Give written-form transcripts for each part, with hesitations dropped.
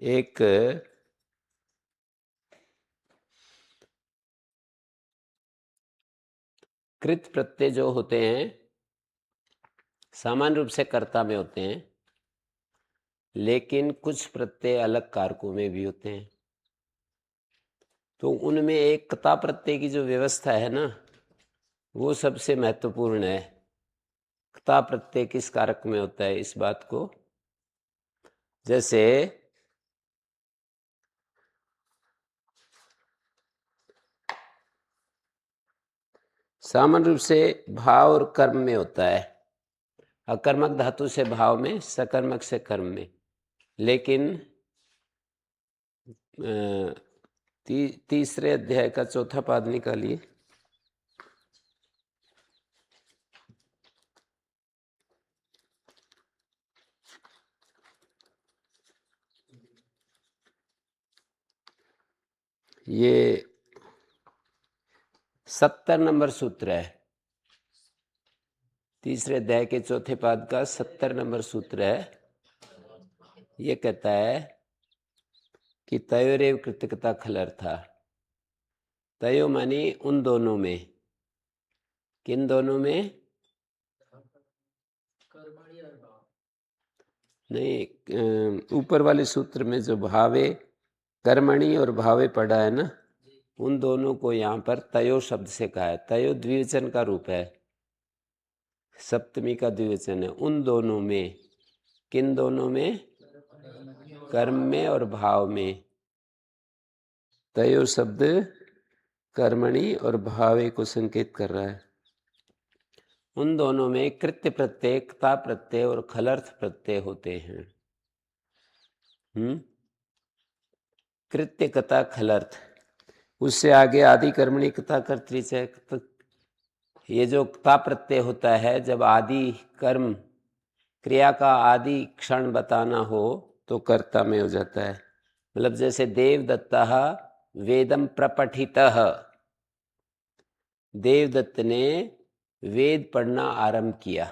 एक कृत प्रत्यय जो होते हैं सामान्य रूप से कर्ता में होते हैं, लेकिन कुछ प्रत्यय अलग कारकों में भी होते हैं। तो उनमें एक क्ता प्रत्यय की जो व्यवस्था है ना, वो सबसे महत्वपूर्ण है। क्ता प्रत्यय किस कारक में होता है, इस बात को, जैसे सामान्य रूप से भाव और कर्म में होता है, अकर्मक धातु से भाव में, सकर्मक से कर्म में। लेकिन तीसरे अध्याय का चौथा पाद निकालिए। ये 70 नंबर सूत्र है, तीसरे अध्याय के चौथे पाद का 70 नंबर सूत्र है। ये कहता है कि तयोरेव कृतकता खलर था। तयो मानी उन दोनों में। किन दोनों में? नहीं, ऊपर वाले सूत्र में जो भावे कर्मणि और भावे पढ़ा है ना, उन दोनों को यहाँ पर तयो शब्द से कहा है। तयो द्विवचन का रूप है, सप्तमी का द्विवचन है। उन दोनों में, किन दोनों में? कर्म में और भाव में। तयो शब्द कर्मणि और भावे को संकेत कर रहा है। उन दोनों में कृत्य प्रत्यय, क्ता प्रत्यय और खलर्थ प्रत्यय होते हैं। कृत्य कता खलर्थ, उससे आगे आदि कर्मणि कथा कर्तृ। ये जो क्ता प्रत्यय होता है, जब आदि कर्म क्रिया का आदि क्षण बताना हो तो कर्ता में हो जाता है। मतलब जैसे देवदत्ता वेदम प्रपठितः, देवदत्त ने वेद पढ़ना आरंभ किया।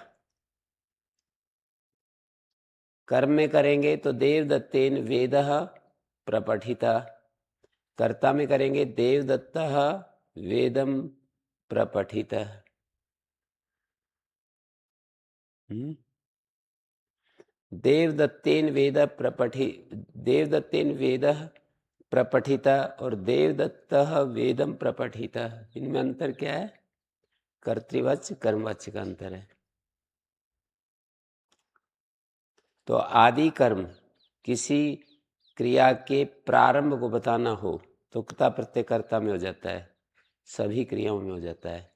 कर्म में करेंगे तो देवदत्तेन वेदः प्रपठिता, कर्ता में करेंगे देवदत्तः वेदम प्रपठितः। देवदत्तेन वेद देवदत्तेन वेद प्रपठिता और देवदत्तः वेदम प्रपठिता, इनमें अंतर क्या है? कर्तृवाच्य कर्मवाच्य का अंतर है। तो आदि कर्म किसी क्रिया के प्रारंभ को बताना हो तो क्ता प्रत्यय कर्ता में हो जाता है, सभी क्रियाओं में हो जाता है।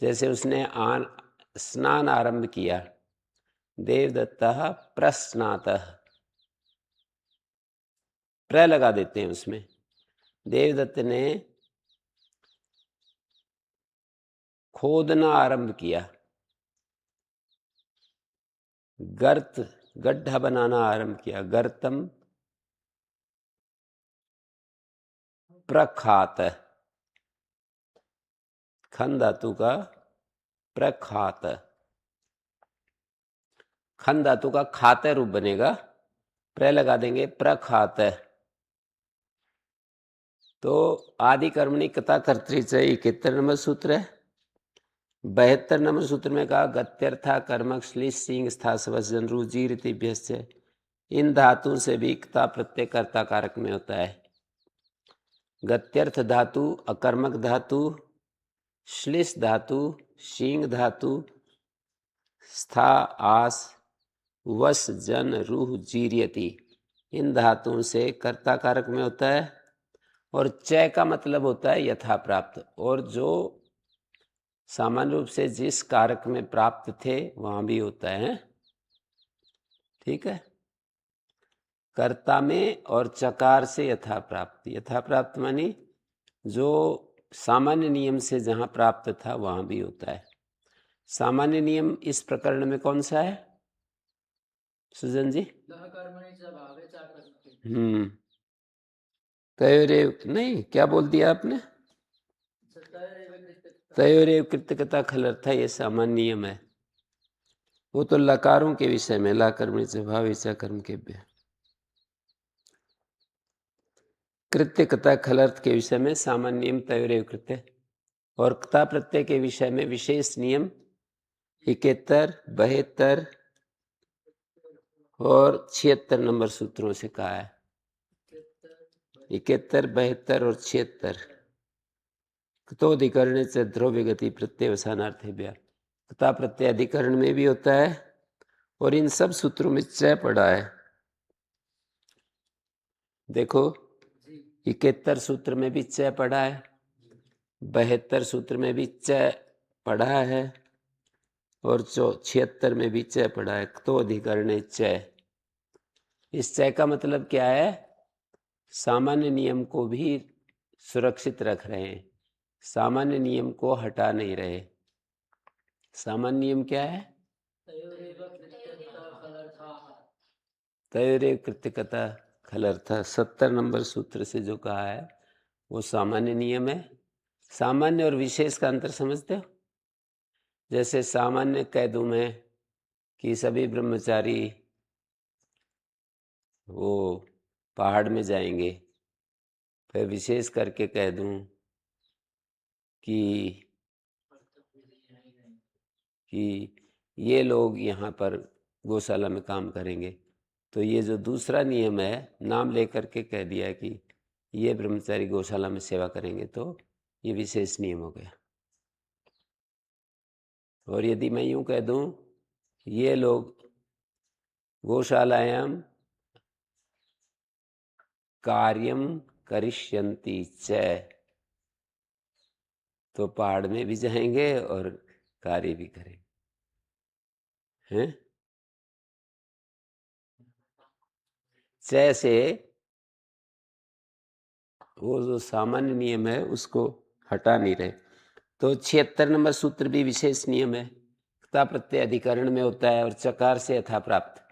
जैसे उसने स्नान आरंभ किया, देवदत्तः प्रस्नातः, प्र लगा देते हैं उसमें। देवदत्त ने खोदना आरंभ किया, गर्त गड्ढा बनाना आरंभ किया, गर्तम प्रखात, खन धातु का प्रखात, खन धातु का खात रूप बनेगा, प्र लगा देंगे प्रखात। तो आदि कर्मणि कथा कर्तृ, कितने नंबर सूत्र है? 72 नंबर सूत्र में कहा गत्यर्था कर्मक श्लिष सिंह स्था सवजन रुजीर इतिभ्यस्य, इन धातु से भी क्ता प्रत्यय कर्ता कारक में होता है। गत्यर्थ धातु अकर्मक धातु, श्लिष धातु शींग धातु, स्था आस वस जन रूह जीर्यति, इन धातुओं से कर्ता कारक में होता है। और चय का मतलब होता है यथा प्राप्त, और जो सामान्य रूप से जिस कारक में प्राप्त थे वहां भी होता है। ठीक है, कर्ता में और चकार से यथा प्राप्त। यथा प्राप्त मानी जो सामान्य नियम से जहां प्राप्त था वहां भी होता है। सामान्य नियम इस प्रकरण में कौन सा है सुजन जी? तयोरेव नहीं, क्या बोल दिया आपने? तयोरेव कृतकता खलर्था, ये सामान्य नियम है। वो तो लकारों के विषय में, ला कर्मणि च भावे च कर्म के। कृत्य कथा खलर्थ के विषय में सामान्य नियम तयोरेव कृत्य और कथा प्रत्यय के विषय में विशेष नियम 71, 72 और 76 नंबर सूत्रों से कहा है। 71, 72 और 76 कतो अधिकरण से ध्रुव गति प्रत्यवसानार्थेभ्य। कथा प्रत्यय अधिकरण में भी होता है और इन सब सूत्रों में चय पड़ा है। देखो 71 सूत्र में भी चय पड़ा है, 72 सूत्र में भी चय पढ़ा है और 76 में भी चय पढ़ा है। तो अधिकरण चय, इस चय का मतलब क्या है? सामान्य नियम को भी सुरक्षित रख रहे हैं, सामान्य नियम को हटा नहीं रहे। सामान्य नियम क्या है? तयोरेव कृत्यकथा खलर्था 70 नंबर सूत्र से जो कहा है वो सामान्य नियम है। सामान्य और विशेष का अंतर समझते हो? जैसे सामान्य कह दूं मैं कि सभी ब्रह्मचारी वो पहाड़ में जाएंगे, फिर विशेष करके कह दूं कि ये लोग यहाँ पर गौशाला में काम करेंगे, तो ये जो दूसरा नियम है नाम लेकर के कह दिया कि ये ब्रह्मचारी गौशाला में सेवा करेंगे, तो ये विशेष नियम हो गया। और यदि मैं यूं कह दूं ये लोग गौशालायां कार्यम करिष्यन्ति च, तो पहाड़ में भी जाएंगे और कार्य भी करेंगे हैं। च से वो जो सामान्य नियम है उसको हटा नहीं रहे। तो 76 नंबर सूत्र भी विशेष नियम है, क्ता प्रत्यय अधिकरण में होता है और चकार से यथा प्राप्त।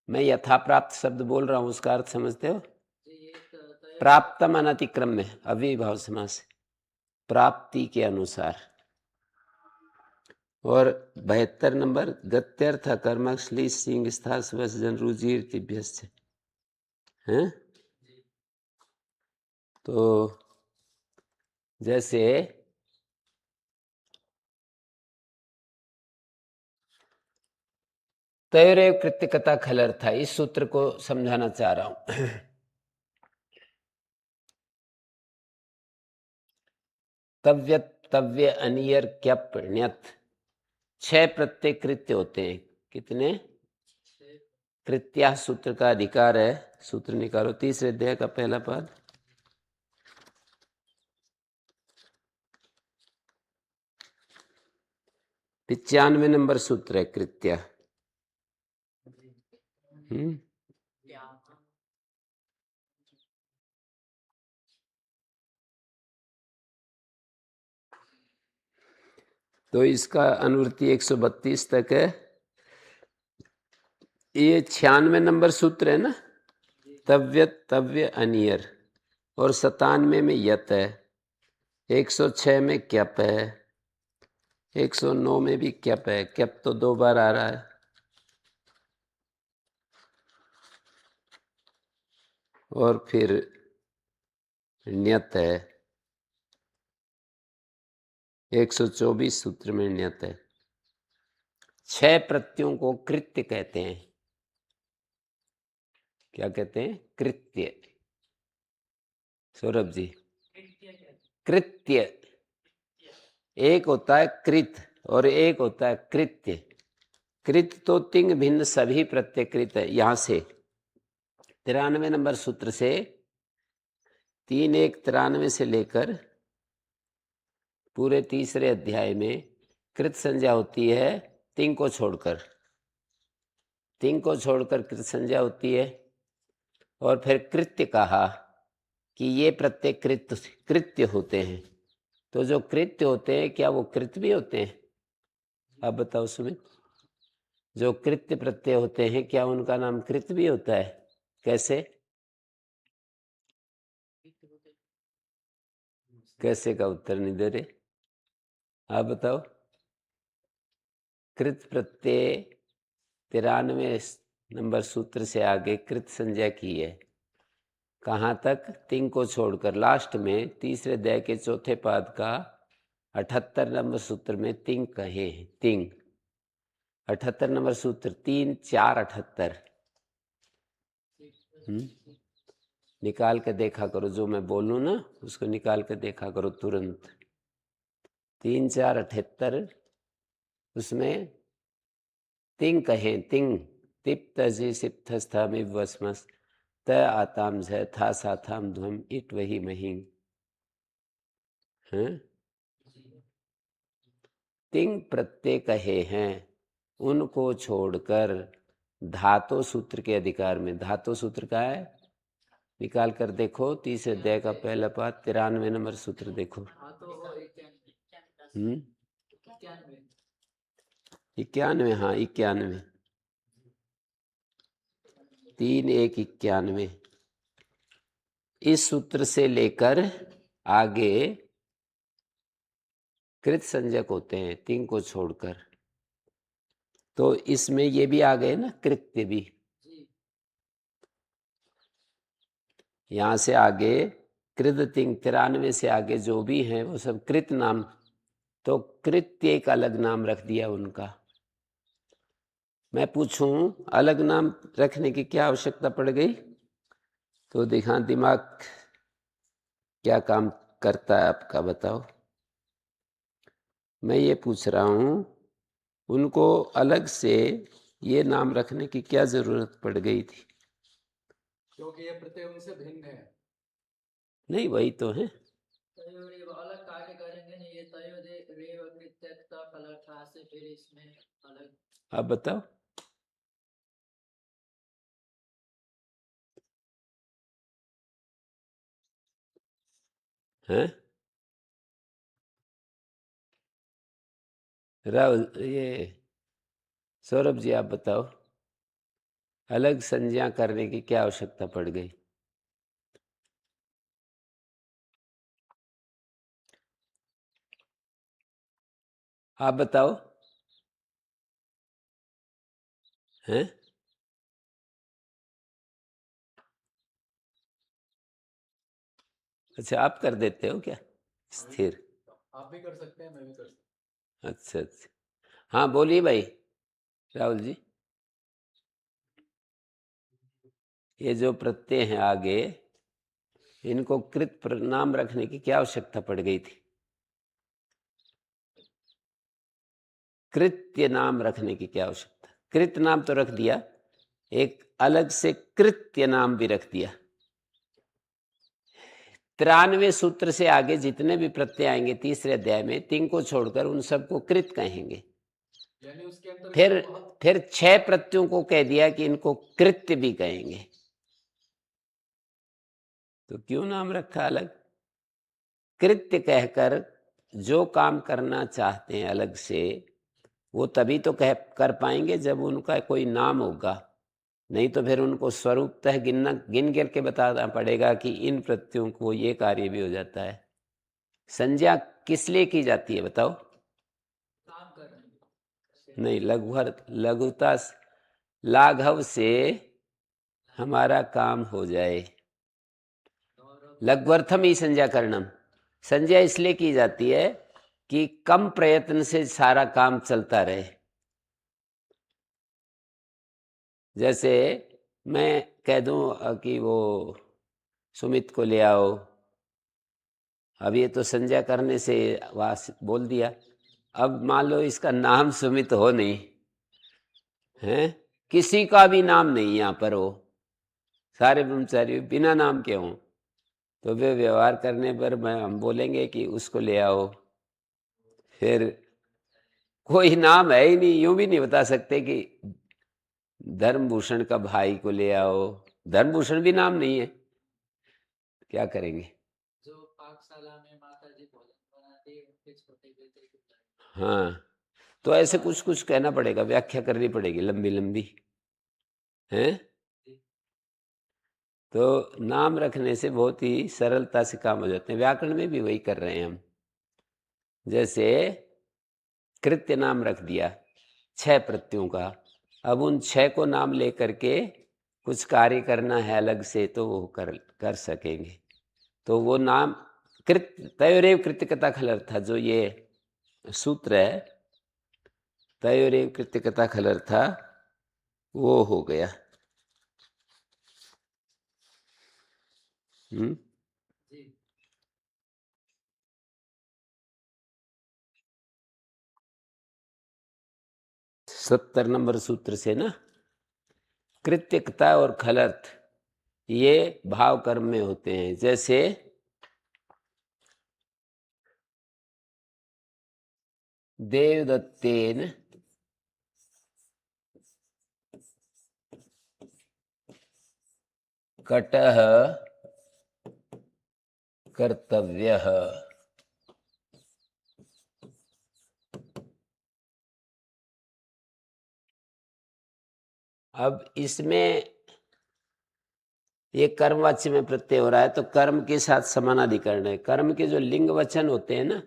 मैं यथा प्राप्त शब्द बोल रहा हूं, उसका अर्थ समझते हो? प्राप्तम अनतिक्रम में अव्ययीभाव समास, प्राप्ति के अनुसार। और 72 नंबर गत्यर्थ कर्मक श्ली सिंह स्था स्वस जन रुजिर तिभ्यस्य हैं। तो जैसे तयोरेव कृत्य कथा खलर्थ, इस सूत्र को समझाना चाह रहा हूं। तव्य तव्य अनियर क्यप ण्यथ, 6 प्रत्यय कृत्य होते हैं। कितने? कृत्या सूत्र का अधिकार है। सूत्र निकालो, तीसरे अध्याय का पहला पद। पिचानवे नंबर सूत्र है कृत्या। तो इसका अनुवृत्ति 132 तक है। ये 96 नंबर सूत्र है ना, तव्य तव्य अनियर, और 97 में यत है, 106 में क्यप है, 109 में भी क्यप है। क्यप तो 2 बार आ रहा है। और फिर ण्यत है, 124 सूत्र में ण्यत है। 6 प्रत्ययों को कृत्य कहते हैं। क्या कहते हैं? कृत्य। सौरभ जी, कृत्य एक होता है कृत और एक होता है कृत्य। कृत तो तिंग भिन्न सभी प्रत्यय कृत है। यहां से 93 नंबर सूत्र से 3-1-93 से लेकर पूरे तीसरे अध्याय में कृत संज्ञा होती है तिंग को छोड़कर। तिंग को छोड़कर कृत संज्ञा होती है। और फिर कृत्य कहा कि ये प्रत्यय कृत्य होते हैं। तो जो कृत्य होते हैं क्या वो कृत भी होते हैं? अब बताओ सुमित, जो कृत्य प्रत्यय होते हैं क्या उनका नाम कृत भी होता है? कैसे? कैसे का उत्तर नहीं दे रहे, आप बताओ। कृत प्रत्यय 93 नंबर सूत्र से आगे कृत संज्ञा की है। कहाँ तक? तिंग को छोड़कर। लास्ट में तीसरे अध्याय के चौथे पाद का 78 नंबर सूत्र में तिंग कहे हैं। तिंग 78 नंबर सूत्र 3 4 78। निकाल के देखा करो, जो मैं बोलूँ ना उसको निकाल के देखा करो तुरंत। 3 4 78 उसमें तिंग कहें। तिंग तिप तजी सिप्थस्थामि वस्मस त आताम झ था साथाम ध्वम इट वही महिंग। हैं? तिंग प्रत्यय कहे हैं, उनको छोड़कर धातु सूत्र के अधिकार में। धातु सूत्र का है, निकाल कर देखो। तीसरे अध्याय का पहला पाठ 93 नंबर सूत्र देखो। 91, हाँ 91, 3 1 91। इस सूत्र से लेकर आगे कृत संज्ञक होते हैं तिंग को छोड़कर। तो इसमें ये भी आ गए ना, कृत्य भी। यहां से आगे कृत तिंग 93 से आगे जो भी हैं वो सब कृत नाम। तो कृत्य एक अलग नाम रख दिया उनका। मैं पूछूं अलग नाम रखने की क्या आवश्यकता पड़ गई? तो देखा दिमाग क्या काम करता है आपका, बताओ। मैं ये पूछ रहा हूं उनको अलग से ये नाम रखने की क्या जरूरत पड़ गई थी? क्योंकि ये प्रत्यय उनसे भिन्न है। नहीं, वही तो है। अलग कार्य करेंगे नहीं, ये तयो दे रेव कृत्यक्ता फलर्था से फिर इसमें अलग। आप बताओ। हैं? राहुल, ये सौरभ जी आप बताओ, अलग संज्ञा करने की क्या आवश्यकता पड़ गई? आप बताओ। हैं? अच्छा, आप कर देते हो क्या स्थिर? आप भी कर सकते हैं, मैं भी कर सकता हूँ। अच्छा अच्छा, हाँ बोलिए भाई राहुल जी। ये जो प्रत्यय हैं आगे, इनको कृत नाम रखने की क्या आवश्यकता पड़ गई थी? कृत्य नाम रखने की क्या आवश्यकता? कृत नाम तो रख दिया, एक अलग से कृत्य नाम भी रख दिया। 93 सूत्र से आगे जितने भी प्रत्यय आएंगे तीसरे अध्याय में, तिंग को छोड़कर उन सबको कृत कहेंगे। यानी उसके अंदर फिर 6 प्रत्ययों को कह दिया कि इनको कृत्य भी कहेंगे। तो क्यों नाम रखा अलग? कृत्य कहकर जो काम करना चाहते हैं अलग से, वो तभी तो कह कर पाएंगे जब उनका कोई नाम होगा। नहीं तो फिर उनको स्वरूपतः गिन गिर के बताना पड़ेगा कि इन प्रत्ययों को ये कार्य भी हो जाता है। संज्ञा किस लिए की जाती है बताओ? काम करने। नहीं, लघुता लाघव से हमारा काम हो जाए। लघ्वर्थम ही संज्ञा करणम। संज्ञा इसलिए की जाती है कि कम प्रयत्न से सारा काम चलता रहे। जैसे मैं कह दूं कि वो सुमित को ले आओ, अब ये तो संज्ञा करने से वास बोल दिया। अब मान लो इसका नाम सुमित हो नहीं है, किसी का भी नाम नहीं यहाँ पर हो, सारे ब्रह्मचारी बिना नाम के हों, तो वे व्यवहार करने पर हम बोलेंगे कि उसको ले आओ। फिर कोई नाम है ही नहीं, यूं भी नहीं बता सकते कि धर्मभूषण का भाई को ले आओ, धर्मभूषण भी नाम नहीं है, क्या करेंगे? जो पाकशाला में माता जी भोजन बनाती है उनके छोटे बेटे को। हाँ, तो ऐसे कुछ कुछ कहना पड़ेगा, व्याख्या करनी पड़ेगी लंबी लंबी, है। तो नाम रखने से बहुत ही सरलता से काम हो जाते हैं। व्याकरण में भी वही कर रहे हैं हम। जैसे कृत्य नाम रख दिया 6 प्रत्ययों का, अब उन 6 को नाम लेकर के कुछ कार्य करना है अलग से तो वो कर सकेंगे। तो वो नाम कृत तयोरेव कृत्यकता खलर्थ, जो ये सूत्र है तयोरेव कृत्यकता खलर्थ, वो हो गया। 70 नंबर सूत्र से ना, कृत्यकता और खलर्थ ये भाव कर्म में होते हैं। जैसे देवदत्तेन कटः कर्तव्यः, अब इसमें ये कर्मवाच्य में प्रत्यय हो रहा है, तो कर्म के साथ समानाधिकरण है। कर्म के जो लिंग वचन होते हैं ना,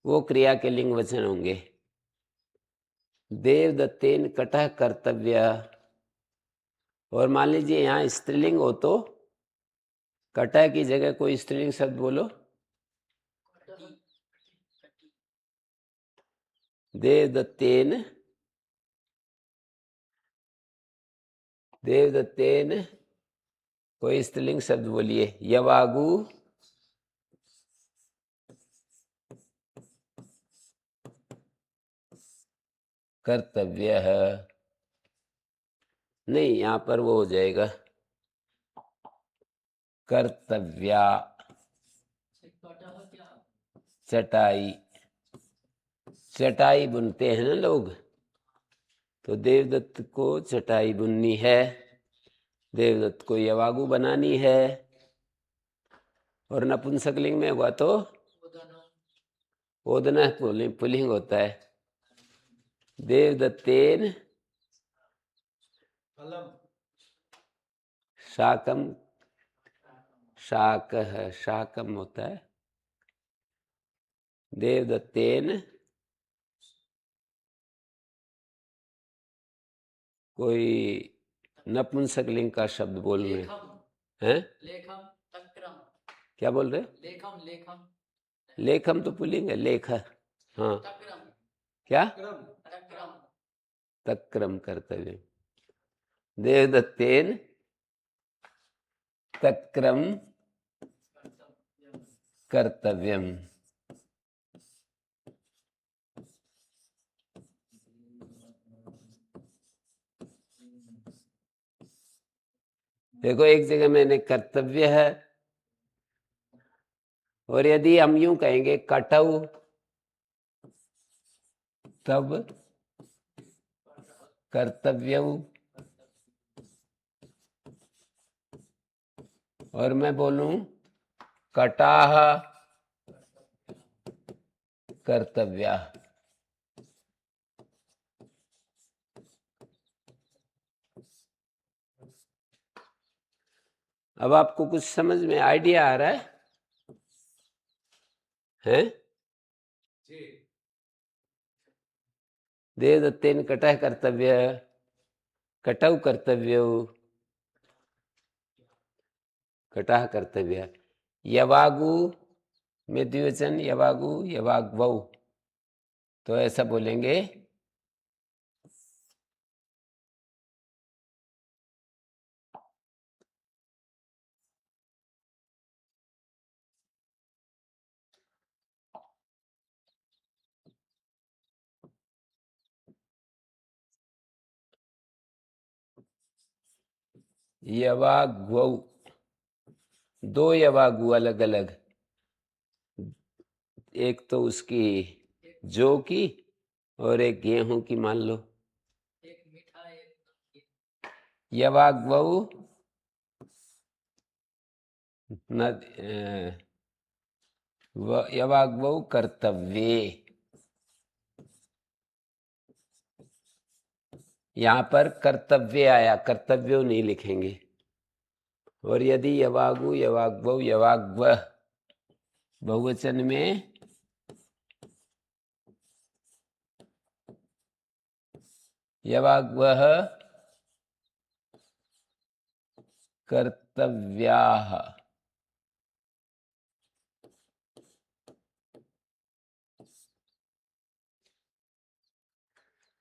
वो क्रिया के लिंग वचन होंगे। देवदत्तेन कटः कर्तव्य, और मान लीजिए यहाँ स्त्रीलिंग हो तो कटः की जगह कोई स्त्रीलिंग शब्द बोलो। देवदत्तेन, देवदत्तेन कोई स्त्रीलिंग शब्द बोलिए। यवागु कर्तव्य है, नहीं यहाँ पर वो हो जाएगा कर्तव्या। चटाई, चटाई बुनते हैं ना लोग, तो देवदत्त को चटाई बुननी है, देवदत्त को यवागु बनानी है। और नपुंसकलिंग में हुआ तो ओदना पुल्लिंग होता है। देवदत्तेन शाकम, शाक है, शाकम होता है। देवदत्तेन कोई नपुंसकलिंग का शब्द बोल रहे हैं। लेखम तक्रम, क्या बोल रहे? लेखम लेखम, लेखम तो पुल्लिंग है, लेख। हाँ तक्रम, क्या? तक्रम, तक्रम कर्तव्य। देवदत्तेन तक्रम कर्तव्यम। देखो एक जगह मैंने कर्तव्य है, और यदि हम यूं कहेंगे कटऊ, तब कर्तव्य, और मैं बोलूं कटाह कर्तव्या। अब आपको कुछ समझ में आइडिया आ रहा है? हैं? देवदत्तेन कटः कर्तव्य, कटौ कर्तव्य, कटः कर्तव्य। यवागु में द्विवचन यवागु यवाग्वौ, तो ऐसा बोलेंगे यवाग्वौ। दो यवागु अलग अलग, एक तो उसकी जौ की और एक गेहूं की मान लो। एक मीठा एक यवाग्वौ न, यवाग्वौ कर्तव्ये, यहां पर कर्तव्य आया, कर्तव्यो नहीं लिखेंगे। और यदि यवागु यवाग्वौ यवाग्वः बहुवचन में यवाग्वः कर्तव्याः।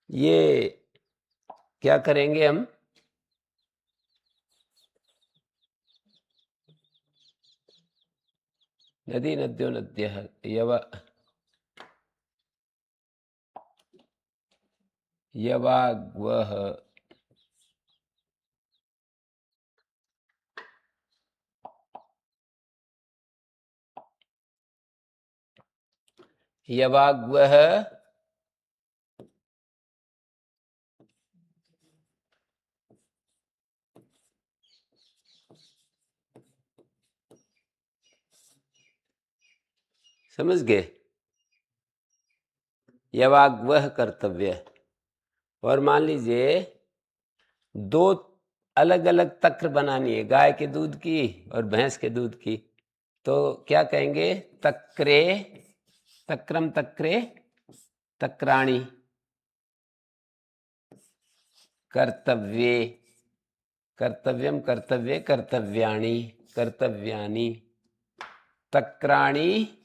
ये क्या करेंगे हम? नदी नद्यो नद्यः यवाग्वः यवाग्वः समझ गए? यवाग्वः कर्तव्य। और मान लीजिए दो अलग अलग तक्र बनानी है, गाय के दूध की और भैंस के दूध की, तो क्या कहेंगे? तक्रे, तक्रम तक्रे तक्राणि, कर्तव्ये, कर्तव्यम कर्तव्ये कर्तव्याणि, कर्तव्यानि, तक्राणि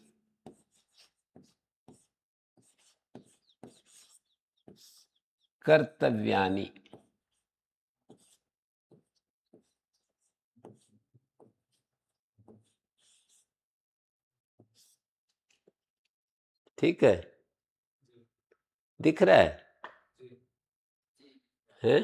कर्तव्यानि। ठीक है, दिख रहा है? हैं?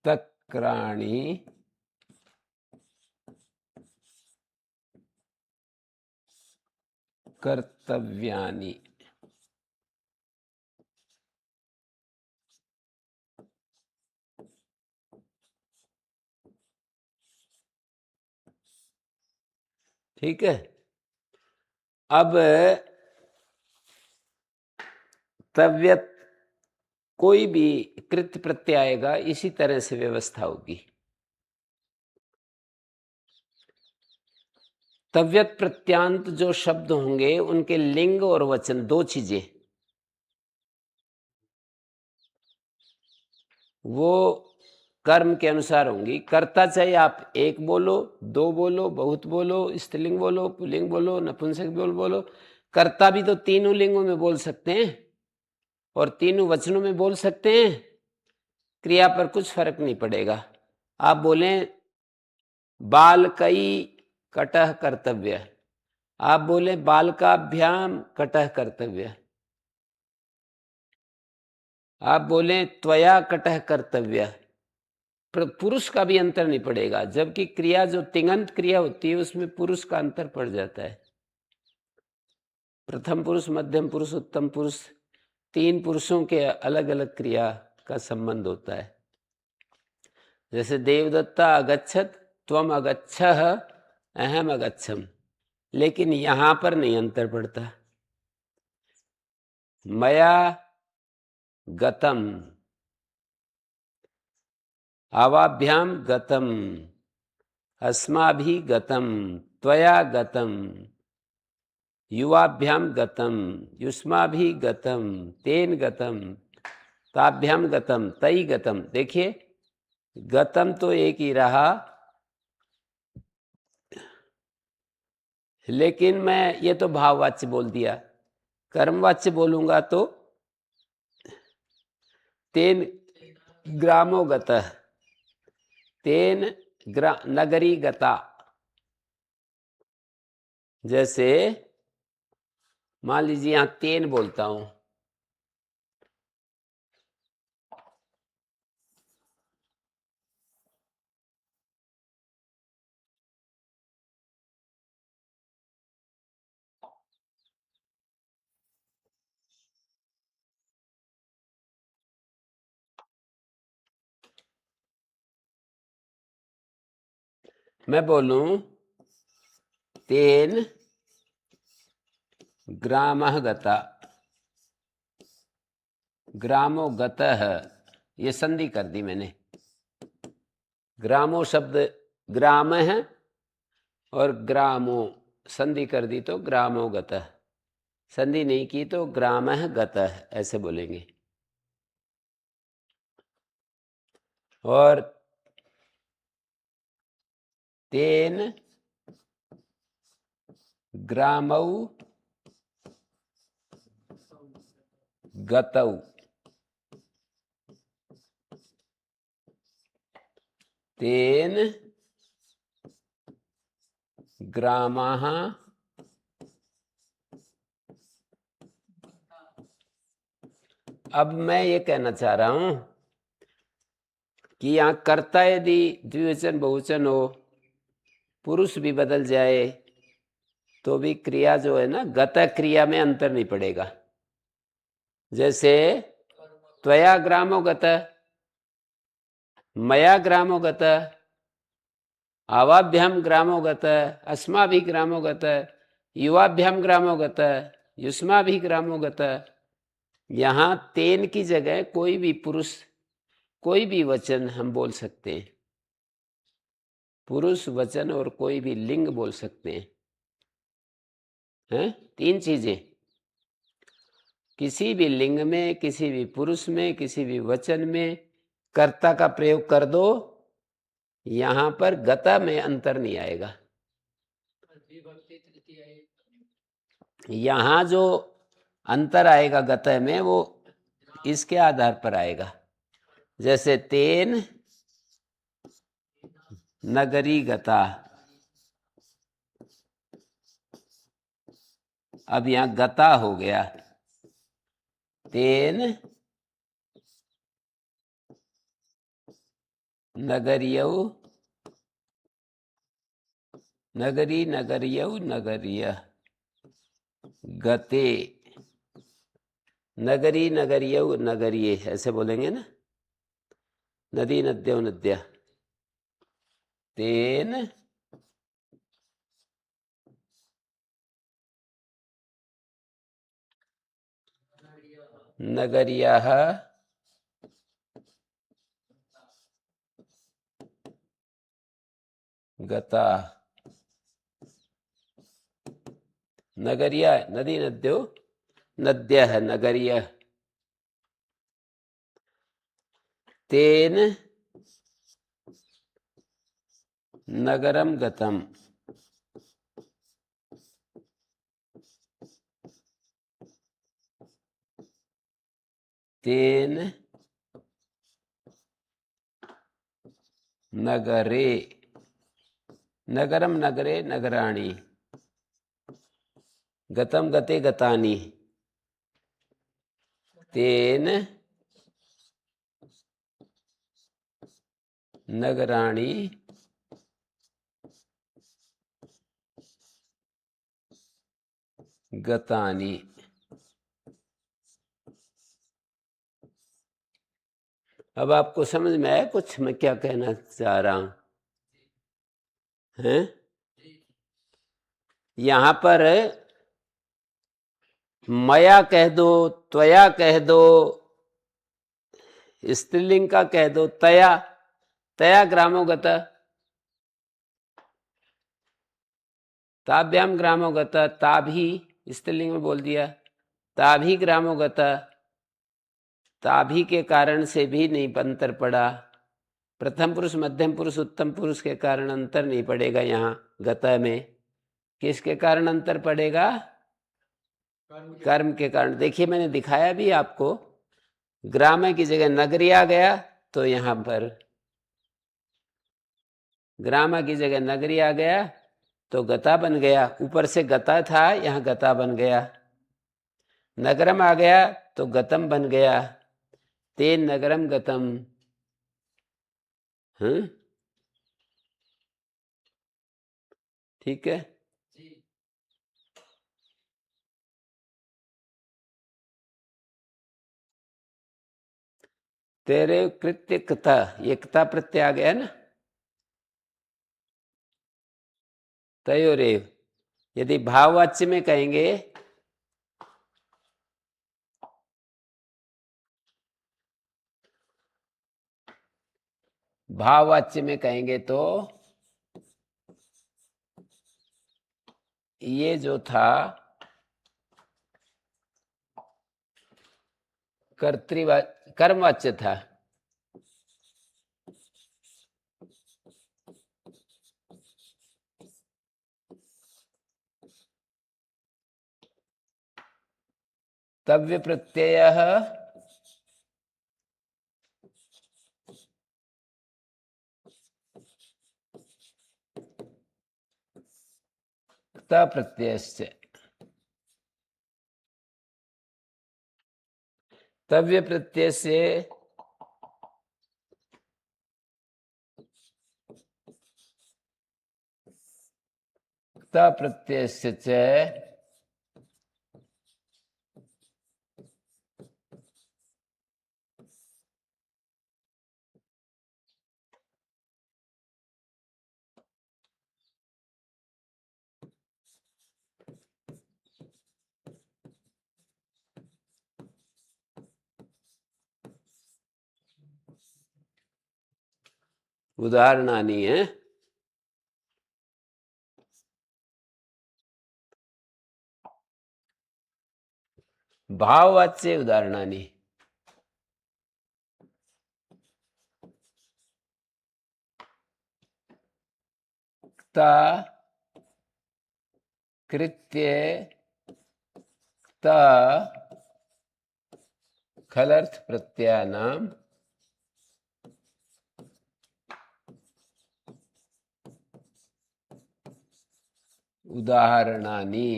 तक्राणि कर्तव्यानि। ठीक है, अब तव्यत कोई भी कृत प्रत्यय आएगा इसी तरह से व्यवस्था होगी। तव्यत प्रत्यांत जो शब्द होंगे उनके लिंग और वचन, दो चीजें, वो कर्म के अनुसार होंगी। कर्ता चाहे आप एक बोलो, दो बोलो, बहुत बोलो, स्त्रीलिंग बोलो, पुल्लिंग बोलो, नपुंसक बोलो, कर्ता भी तो तीनों लिंगों में बोल सकते हैं और तीनों वचनों में बोल सकते हैं। क्रिया पर कुछ फर्क नहीं पड़ेगा। आप बोलें बालकई कटह कर्तव्य, आप बोले बालकाभ्याम कटह कर्तव्य, आप बोले त्वया कटह कर्तव्य, पुरुष का भी अंतर नहीं पड़ेगा। जबकि क्रिया जो तिङंत क्रिया होती है उसमें पुरुष का अंतर पड़ जाता है। प्रथम पुरुष, मध्यम पुरुष, उत्तम पुरुष, तीन पुरुषों के अलग अलग क्रिया का संबंध होता है। जैसे देवदत्ता अगच्छत, त्वम अगच्छः, अहम अगच्छम, लेकिन यहां पर नहीं अंतर पड़ता। मया गतम, आवाभ्याम गतम, अस्माभि गतम, त्वया गतम, युवाभ्याम गतम, युष्माभि गतम, तेन गतम, ताभ्याम गतम, तई गतम। देखिए गतम तो एक ही रहा, लेकिन मैं ये तो भाववाच्य बोल दिया। कर्मवाच्य बोलूंगा तो तेन ग्रामो गतः, तेन नगरी गता। जैसे मान लीजिए यहां तेन बोलता हूं, मैं बोलूं तेन ग्रामः गता, ग्रामो गतः, ये संधि कर दी मैंने। ग्रामो शब्द ग्राम है और ग्रामो संधि कर दी तो ग्रामो गतः, संधि नहीं की तो ग्राम गतः ऐसे बोलेंगे। और तेन ग्रामौ गतौ, तेन ग्रामाः अब मैं ये कहना चाह रहा हूं कि यहां कर्ता यदि द्विवचन बहुवचन हो, पुरुष भी बदल जाए तो भी क्रिया जो है ना, गत क्रिया में अंतर नहीं पड़ेगा। जैसे त्वया ग्रामो गत, मया ग्रामो गत, आवाभ्याम ग्रामो गत, अस्माभिः ग्रामो गत, युवाभ्याम ग्रामो गत, युष्माभिः ग्रामो गत। यहाँ तेन की जगह कोई भी पुरुष, कोई भी वचन हम बोल सकते हैं, पुरुष वचन और कोई भी लिंग बोल सकते हैं। तीन चीजें, किसी भी लिंग में, किसी भी पुरुष में, किसी भी वचन में कर्ता का प्रयोग कर दो, यहां पर गता में अंतर नहीं आएगा। यहां जो अंतर आएगा गता में वो इसके आधार पर आएगा। जैसे तेन नगरी गता, अब यहां गता हो गया। तेन नगरियौ, नगरी नगरियौ नगरिय गते, नगरी नगरियौ नगरिये ऐसे बोलेंगे ना, नदी नद्यौ नद्या। तेन नगरियः गता, नगरिया नदी नद्यो नद्यः नगरियः। तेन नगरम गतम, तेन नगरे, नगरम नगरे नगराणि, गतम गते गतानि, तेन नगराणि गतानि। अब आपको समझ में आया कुछ मैं क्या कहना चाह रहा हूं? हैं? यहां पर मया कह दो, त्वया कह दो, स्त्रीलिंग का कह दो तया, तया ग्रामो गत, ताभ्याम ग्रामो गत, ताभी स्त्रीलिंग में बोल दिया, ताभी ग्रामो गत, ताभी के कारण से भी नहीं अंतर पड़ा। प्रथम पुरुष, मध्यम पुरुष, उत्तम पुरुष के कारण अंतर नहीं पड़ेगा। यहाँ गता में किसके कारण अंतर पड़ेगा? कर्म के कारण। देखिए मैंने दिखाया भी आपको, ग्राम की जगह नगरी आ गया तो यहाँ पर ग्राम की जगह नगरी आ गया तो गता बन गया। ऊपर से गता था, यहाँ गता बन गया। नगरम आ गया तो गतम बन गया। तेन नगरम गतम। ठीक है। तेरे कृत्य कथा, ये कथा प्रत्यय आ गया ना, तयोरेव। यदि भाववाच्य में कहेंगे भाववाच्य में कहेंगे तो ये जो था कर्मवाच्य था। तव्य प्रत्यय त प्रत्ययस्य। तव्य प्रत्यय से त प्रत्ययस्य च उदाहरणानि है। भाववाच्य उदाहरणानि। ता कृत्य ता खलर्थ प्रत्ययानाम उदाहरणानि।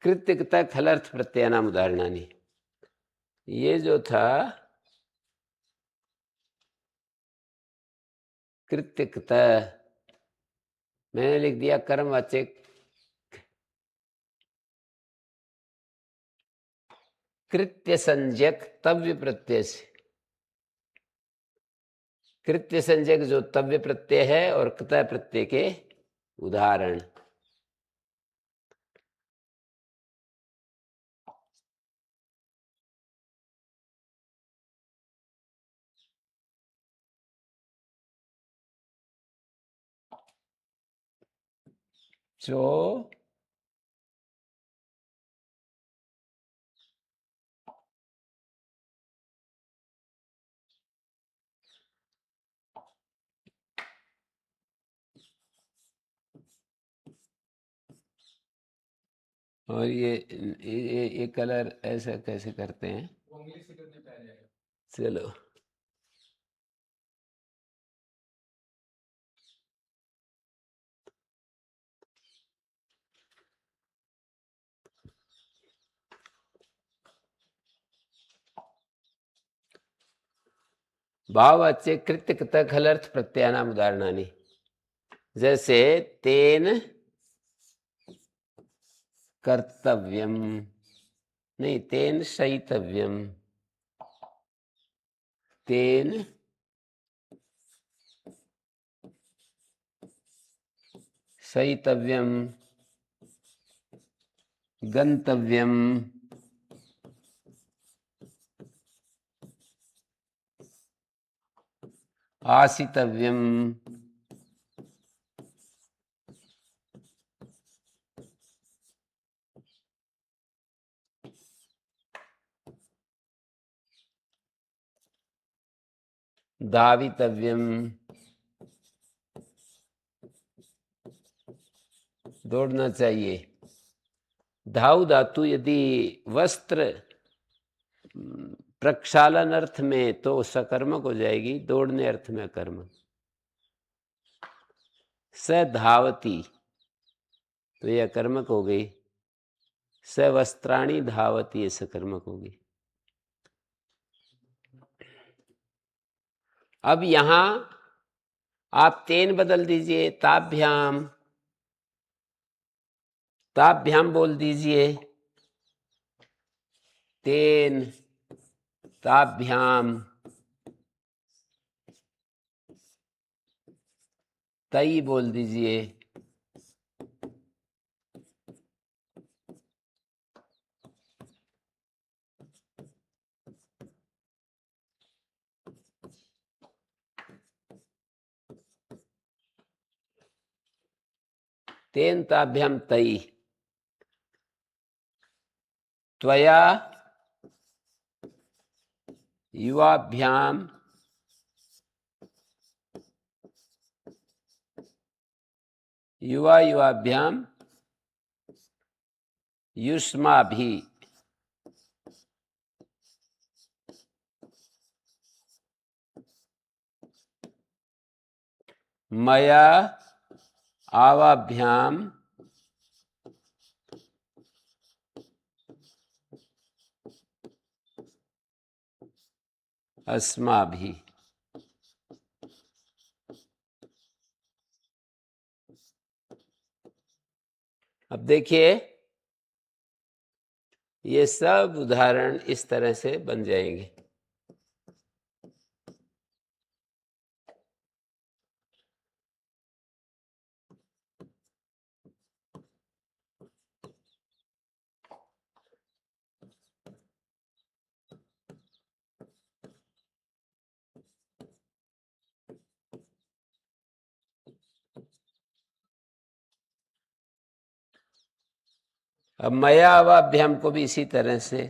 कृत्यकता खलर्थ प्रत्ययानाम उदाहरणानि, ये जो था कृत्यकता, मैंने लिख दिया कर्मवाचक। कृत्य संज्ञक तव्य प्रत्यय से, कृत्य संज्ञक जो तव्य प्रत्यय है और कृतय प्रत्यय के उदाहरण। जो और ये कलर ऐसा कैसे करते हैं? चलो, भाववाच्य कृत्य कृत खलर्थ प्रत्ययानाम उदाहरणानि। जैसे तेन कर्तव्यम, नहीं तेन शयितव्यम, तेन शयितव्यम, गंतव्यम, आसितव्यम, धावितव्यम, दौड़ना चाहिए। धाव धातु यदि वस्त्र प्रक्षालन अर्थ में तो सकर्मक हो जाएगी, दौड़ने अर्थ में कर्मक। स धावती तो यह कर्मक हो गई। स वस्त्राणी धावती ये सकर्मक होगी। अब यहां आप तेन बदल दीजिए, ताभ्याम, ताभ्याम बोल दीजिए, तेन ताभ्याम, तई बोल दीजिए। तेन ताभ्याम तई त्वया युवाभ्याम युवाभ्याम युष्माभि मया आवाभ्याम अस्माभि। अब देखिए ये सब उदाहरण इस तरह से बन जाएंगे। अब मया अवाभ्याम को भी इसी तरह से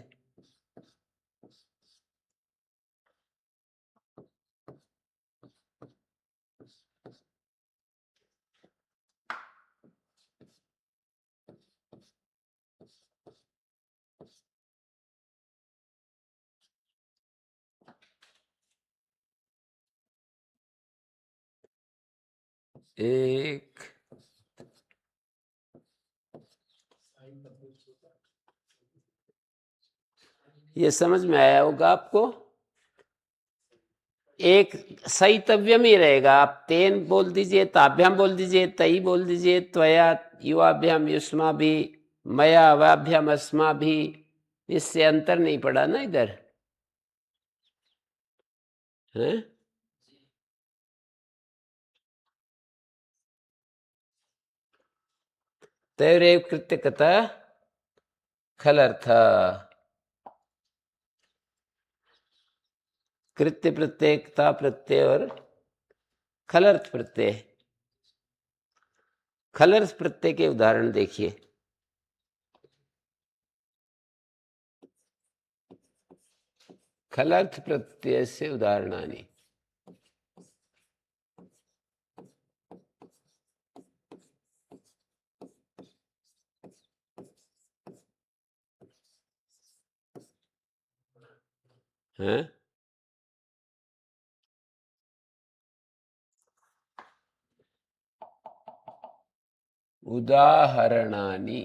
एक ये समझ में आया होगा आपको। एक सही तव्यम ही रहेगा। आप तेन बोल दीजिए, ताभ्याम बोल दीजिए, तई बोल दीजिए, त्वया युवाभ्याम युष्मा भी, मया अवाभ्याम अस्मा भी, इससे अंतर नहीं पड़ा ना इधर है। तयोरेव कृत्यकता खलर्थ। कृत्य प्रत्ययता प्रत्यय और खलर्थ प्रत्यय। खलर्थ प्रत्यय के उदाहरण देखिए। खलर्थ प्रत्यय से उदाहरणानि। हैं उदाहरणानि।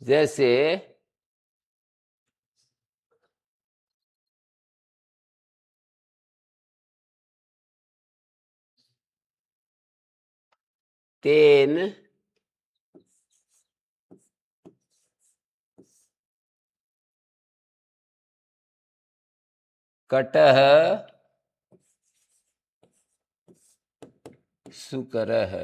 जैसे तेन कटः सुकरः।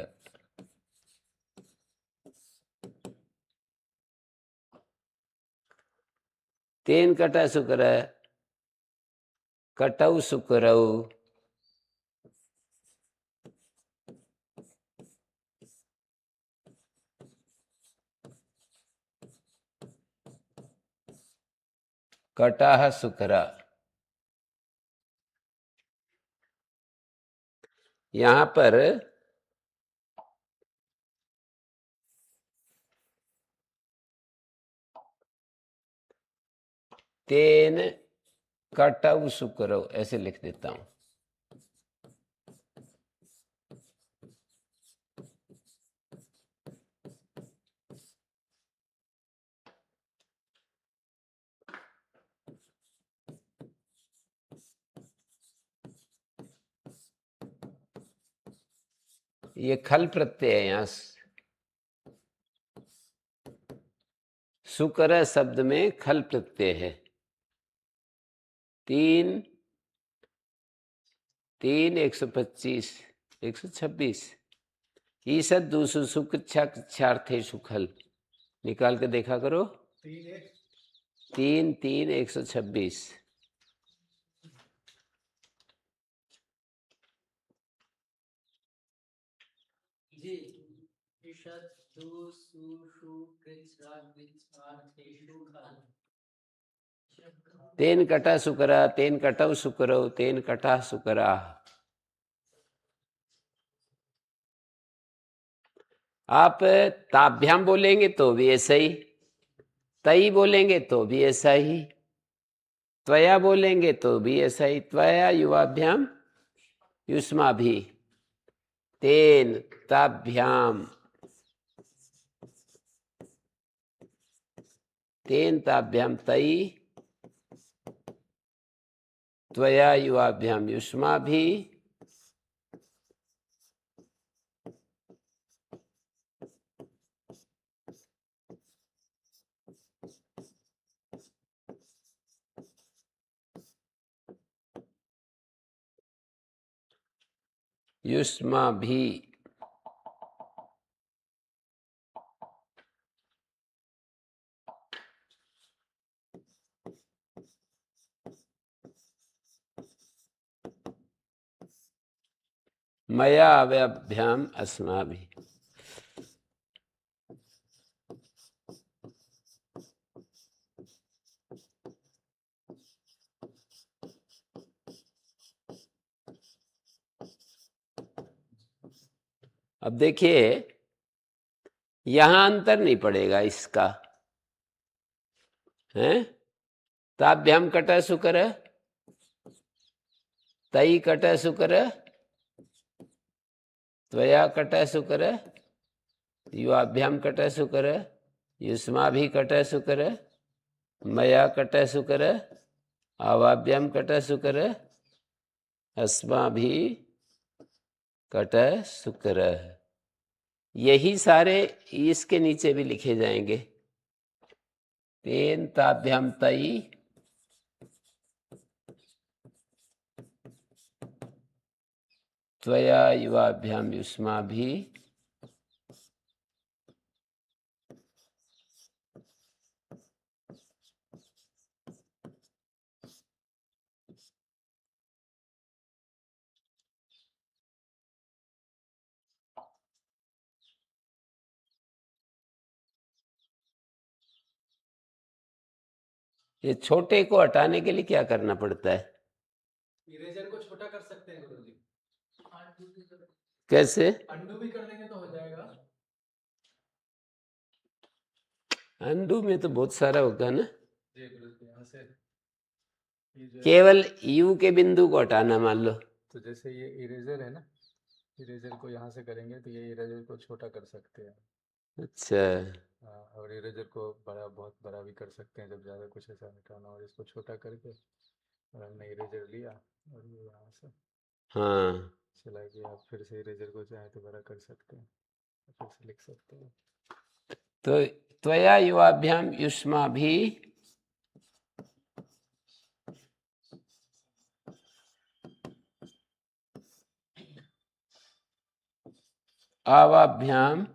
तेन कटः सुकरः, कटौ सुकरौ। कटः सुकरा। यहां पर तेन कटौ सुकरौ ऐसे लिख देता हूं। ये खल प्रत्यय है। यहां सुकर शब्द में खल प्रत्यय है। तीन 125 126 ईसद दूसु सुख छार्थे सुखल निकाल के देखा करो। 3 3 126। जी ईषद दु सु शु कृच राग विच आर तेषु खान। तेन कटा सुकरा तेन कटव सुकरो तेन कटा सुकरा। आप ताभ्याम बोलेंगे तो भी ऐसा ही, तई बोलेंगे तो भी ऐसा ही, त्वया बोलेंगे तो भी ऐसा ही। त्वया युवाभ्याम युष्मा भी, तेन ताभ्याम, तेन ताभ्याम तई, त्वया युवाभ्याम युष्मा भी, युष्मा भी। मया अव्याभ्याम अस्माभि। अब देखिए यहां अंतर नहीं पड़ेगा इसका, है? ताभ्याम कटा सुकर, तई कटा सुकर, त्वया कटा सुकर, युवाभ्याम कटा सुकर, युष्मा भी कटा सुकर, मया कटा सुकर, आवाभ्याम कटा सुकर, अस्मा भी कटा सुकर। यही सारे इसके नीचे भी लिखे जाएंगे। तेन ताभ्याम तई, त्वया युवाभ्याम युष्मा भी, ये छोटे को हटाने के लिए क्या करना पड़ता है? इरेजर को छोटा कर सकते हैं गुरुजी। कैसे? अंडू भी कर देंगे तो हो जाएगा। अंडू में तो बहुत सारा होगा ना। जी गुरुजी, यहाँ से केवल यू के बिंदु को हटाना मान लो। तो जैसे ये इरेजर है ना, इरेजर को यहाँ से करेंगे तो ये इरेजर को छोटा कर सकते हैं। अच्छा, और इरेजर को बड़ा, बहुत बड़ा भी कर सकते हैं जब ज़्यादा कुछ ऐसा मिटाना, और इसको छोटा करके और हमने इरेजर लिया और ये यहाँ से हाँ चला गया। आप फिर से इरेजर को चाहे तो बड़ा कर सकते हैं, फिर से लिख सकते हैं। तो त्वया युवाभ्याम युष्मा भी, आवाभ्याम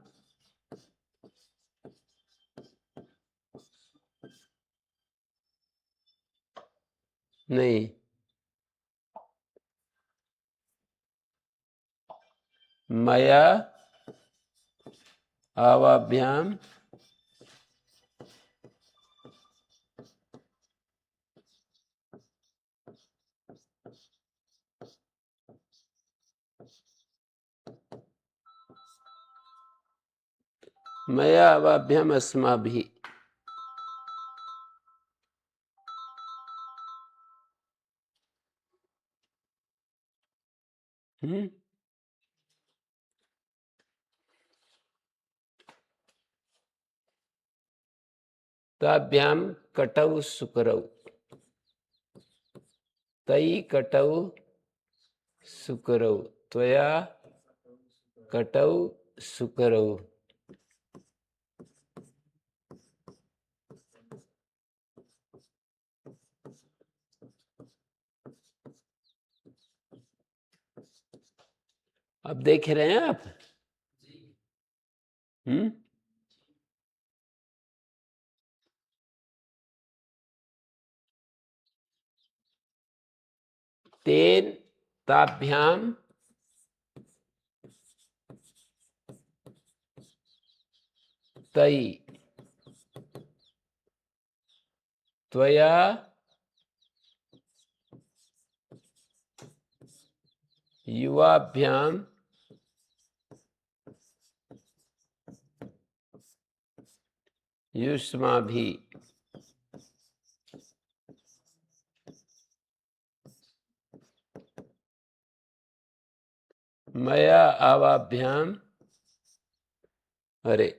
नहीं, मया आवाभ्याम मया आवाभ्याम अस्मा भी। ताभ्याम कटौ सुकरौ, तई कटौ सुकरौ, त्वया कटौ सुकरौ। अब देख रहे हैं आप? तेन ताभ्याम तई त्वया युवाभ्याम युष्माभि मया आवाभ्याम अरे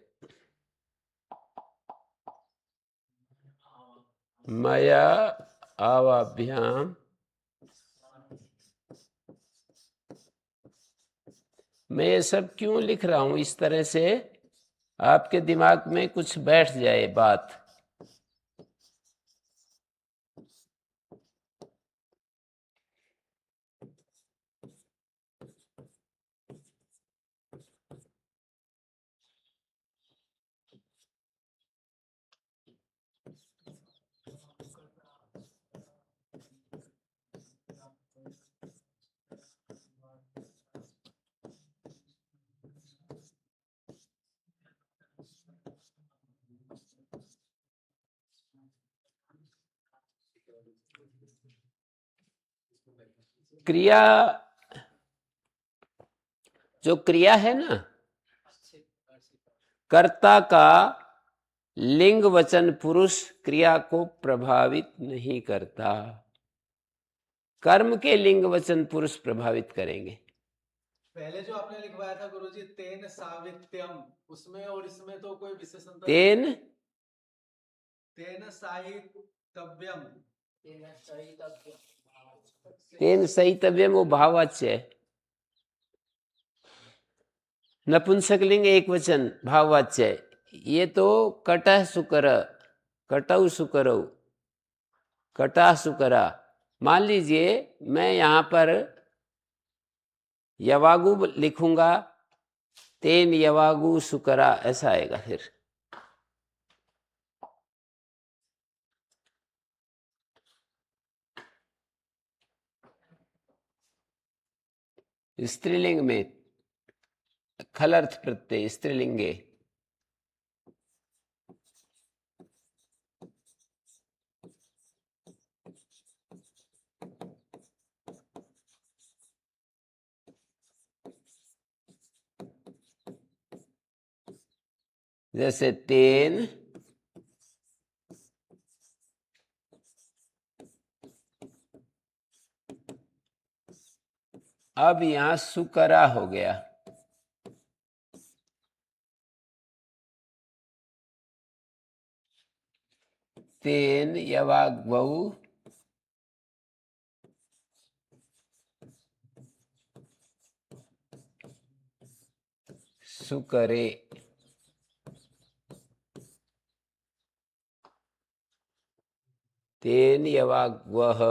मया आवाभ्याम मैं ये सब क्यों लिख रहा हूं इस तरह से आपके दिमाग में कुछ बैठ जाए बात। क्रिया जो क्रिया है ना, कर्ता का लिंग वचन पुरुष क्रिया को प्रभावित नहीं करता, कर्म के लिंग वचन पुरुष प्रभावित करेंगे। पहले जो आपने लिखवाया था गुरुजी तेन साहित्यम, उसमें और इसमें तो कोई विशेष अंतर? तेन तेन साहित्यव्यम, तेन सहितव्यम वो भाववाच्य है, नपुंसकलिंग एक वचन भाववाच्य है। ये तो कटह सुकर, कटौ सुकरौ, कटा सुकरा। मान लीजिए मैं यहाँ पर यवागु लिखूंगा, तेन यवागु सुकरा, ऐसा आएगा। फिर स्त्रीलिंग में खलर्थ प्रत्यय स्त्रीलिंगे, जैसे तेन अब यहां सुकरा हो गया, तेन यवाग्वौ सुकरे, तेन यवाग्वः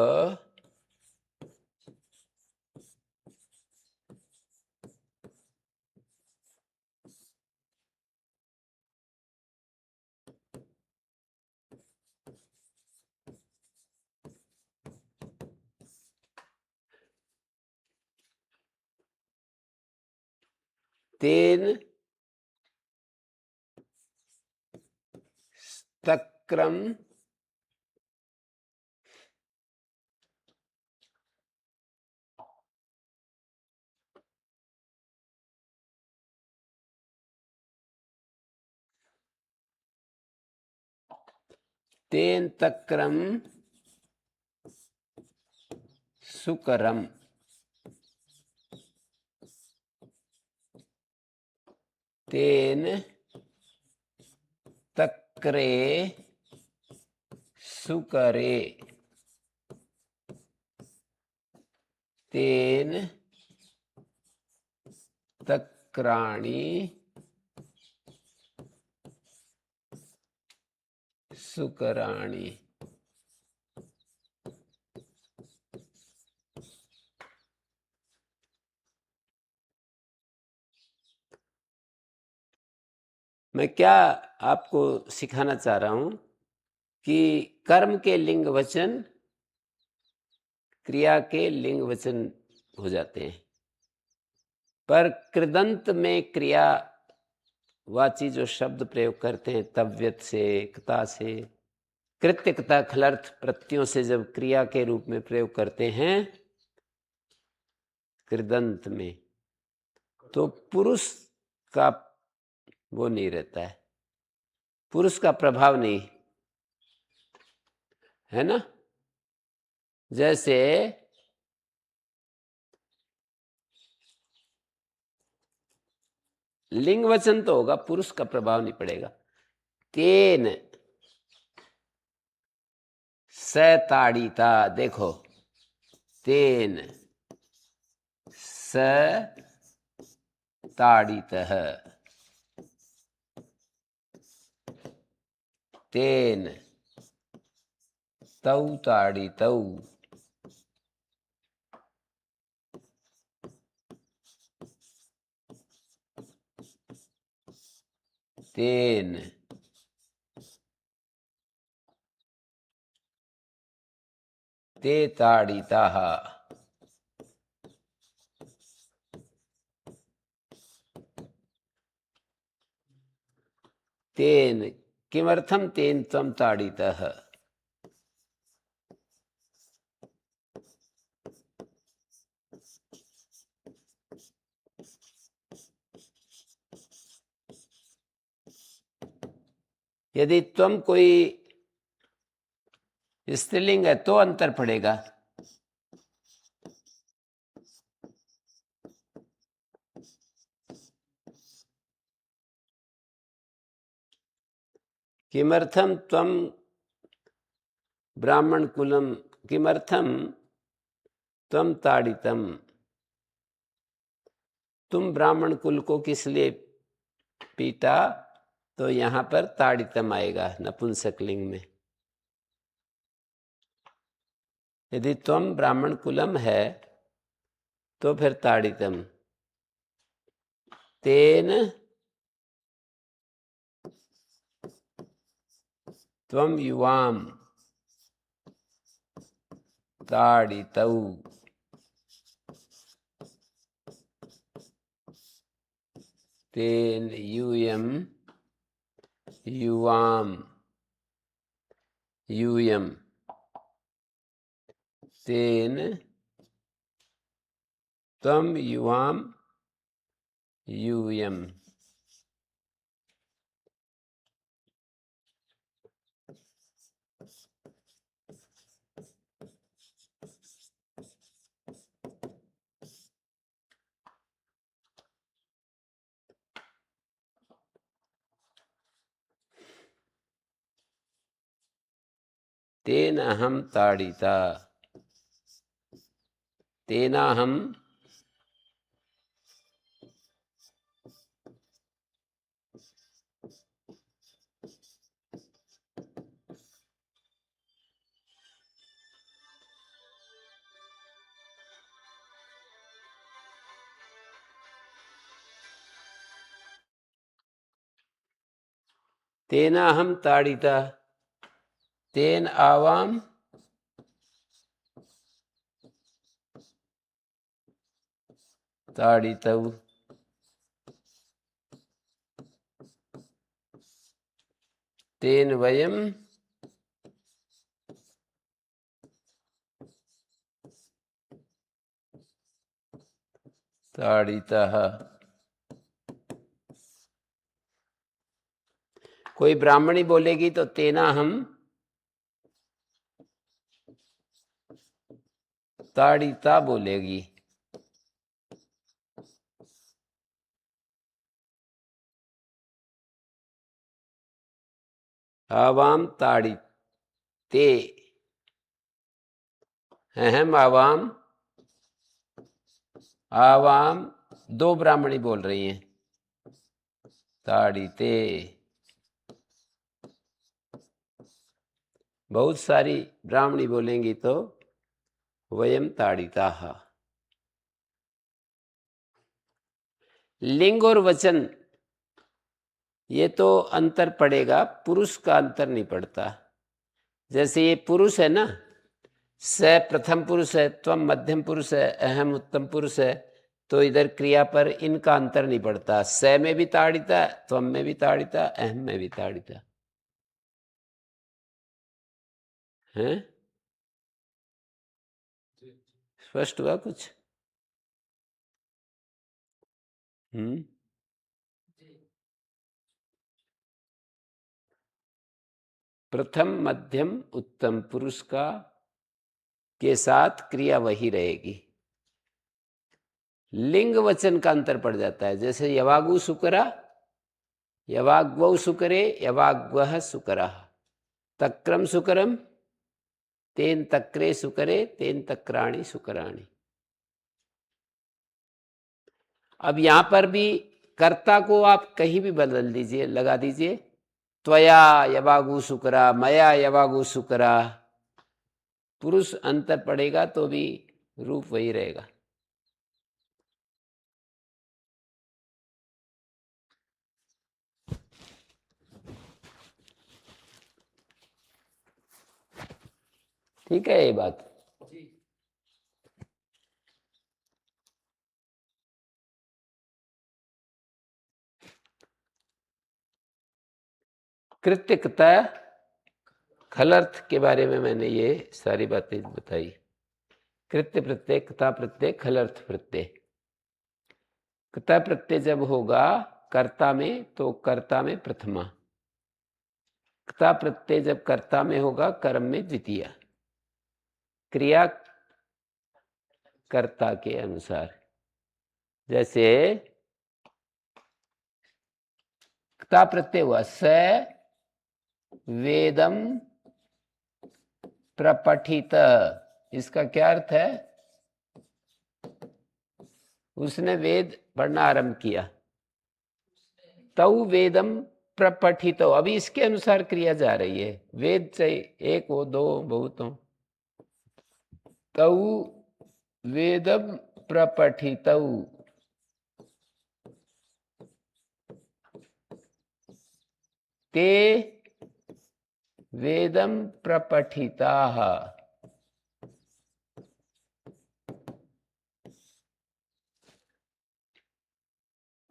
तेन तक्रम तेन तक्रम सुकरम, तेन तक्रे सुकरे, तेन तक्राणि सुकराणि। मैं क्या आपको सिखाना चाह रहा हूं कि कर्म के लिंग वचन क्रिया के लिंग वचन हो जाते हैं, पर कृदंत में क्रियावाची जो शब्द प्रयोग करते हैं तव्यत से, कता से, कृत्य कता खलर्थ प्रत्ययों से जब क्रिया के रूप में प्रयोग करते हैं कृदंत में, तो पुरुष का वो नहीं रहता है, पुरुष का प्रभाव नहीं है ना। जैसे लिंग वचन तो होगा, पुरुष का प्रभाव नहीं पड़ेगा। तेन स ताड़िता, देखो तेन स ताड़ितः, तेन तौ ताड़ितौ, तेन ते ताड़िताः, तेन किमर्थम तेन त्वं ताड़ितः, यदि त्वम कोई स्त्रीलिंग है तो अंतर पड़ेगा। किमर्थम त्वम ब्राह्मण कुलम, किमर्थम त्वम ताड़ितम, तुम ब्राह्मण कुल को किस लिए पीटा, तो यहां पर ताड़ितम आएगा नपुंसक लिंग में। यदि त्वम ब्राह्मण कुलम है तो फिर ताड़ितम, तेन त्वम युवाम ताड़ितौ, तेन यूयम युवाम यूयम, तेन त्वम युवाम यूयम। तेन अहम ताड़िता, तेनाहम तेनाहम ताड़िता, तेन आवाम ताड़ितौ, तेन वयम ताड़ितः। कोई ब्राह्मणी बोलेगी तो तेना हम ताड़िता बोलेगी। आवाम ताड़िते, अहम आवाम, आवाम दो ब्राह्मणी बोल रही हैं, ताड़िते बहुत सारी ब्राह्मणी बोलेंगी तो वयम ताड़िताः। लिंग और वचन ये तो अंतर पड़ेगा, पुरुष का अंतर नहीं पड़ता। जैसे ये पुरुष है ना, स प्रथम पुरुष है, त्वम मध्यम पुरुष है, अहम उत्तम पुरुष है, तो इधर क्रिया पर इनका अंतर नहीं पड़ता। स में भी ताड़िता, त्वम में भी ताड़िता, अहम में भी ताड़िता है। स्पष्ट हुआ कुछ? प्रथम मध्यम उत्तम पुरुष का के साथ क्रिया वही रहेगी। लिंग वचन का अंतर पड़ जाता है, जैसे यवागु सुकरा, यवाग्वौ सुकरे, यवाग्वः सुकरा, तक्रम सुकरम, तेन तक्रे सुकरे, तेन तक्राणि सुकराणि। अब यहां पर भी कर्ता को आप कहीं भी बदल दीजिए, लगा दीजिए, त्वया यवागु सुकरा, मया यवागु सुकरा, पुरुष अंतर पड़ेगा तो भी रूप वही रहेगा। ठीक है ये बात? कृत्यकता खलर्थ के बारे में मैंने ये सारी बातें बताई। कृत्य प्रत्यय, कता प्रत्यय, खलर्थ प्रत्यय। कता प्रत्यय जब होगा कर्ता में तो कर्ता में प्रथमा, कता प्रत्यय जब कर्ता में होगा कर्म में द्वितीया, क्रिया कर्ता के अनुसार। जैसे कता प्रत्यय हुआ स वेदम प्रपठित, इसका क्या अर्थ है? उसने वेद पढ़ना आरंभ किया। तऊ वेदम प्रपठित, अभी इसके अनुसार क्रिया जा रही है। वेद चाहिए एक हो, दो बहुत हो। तऊ वेदम प्रपठित, ते वेदम प्रपठिताः।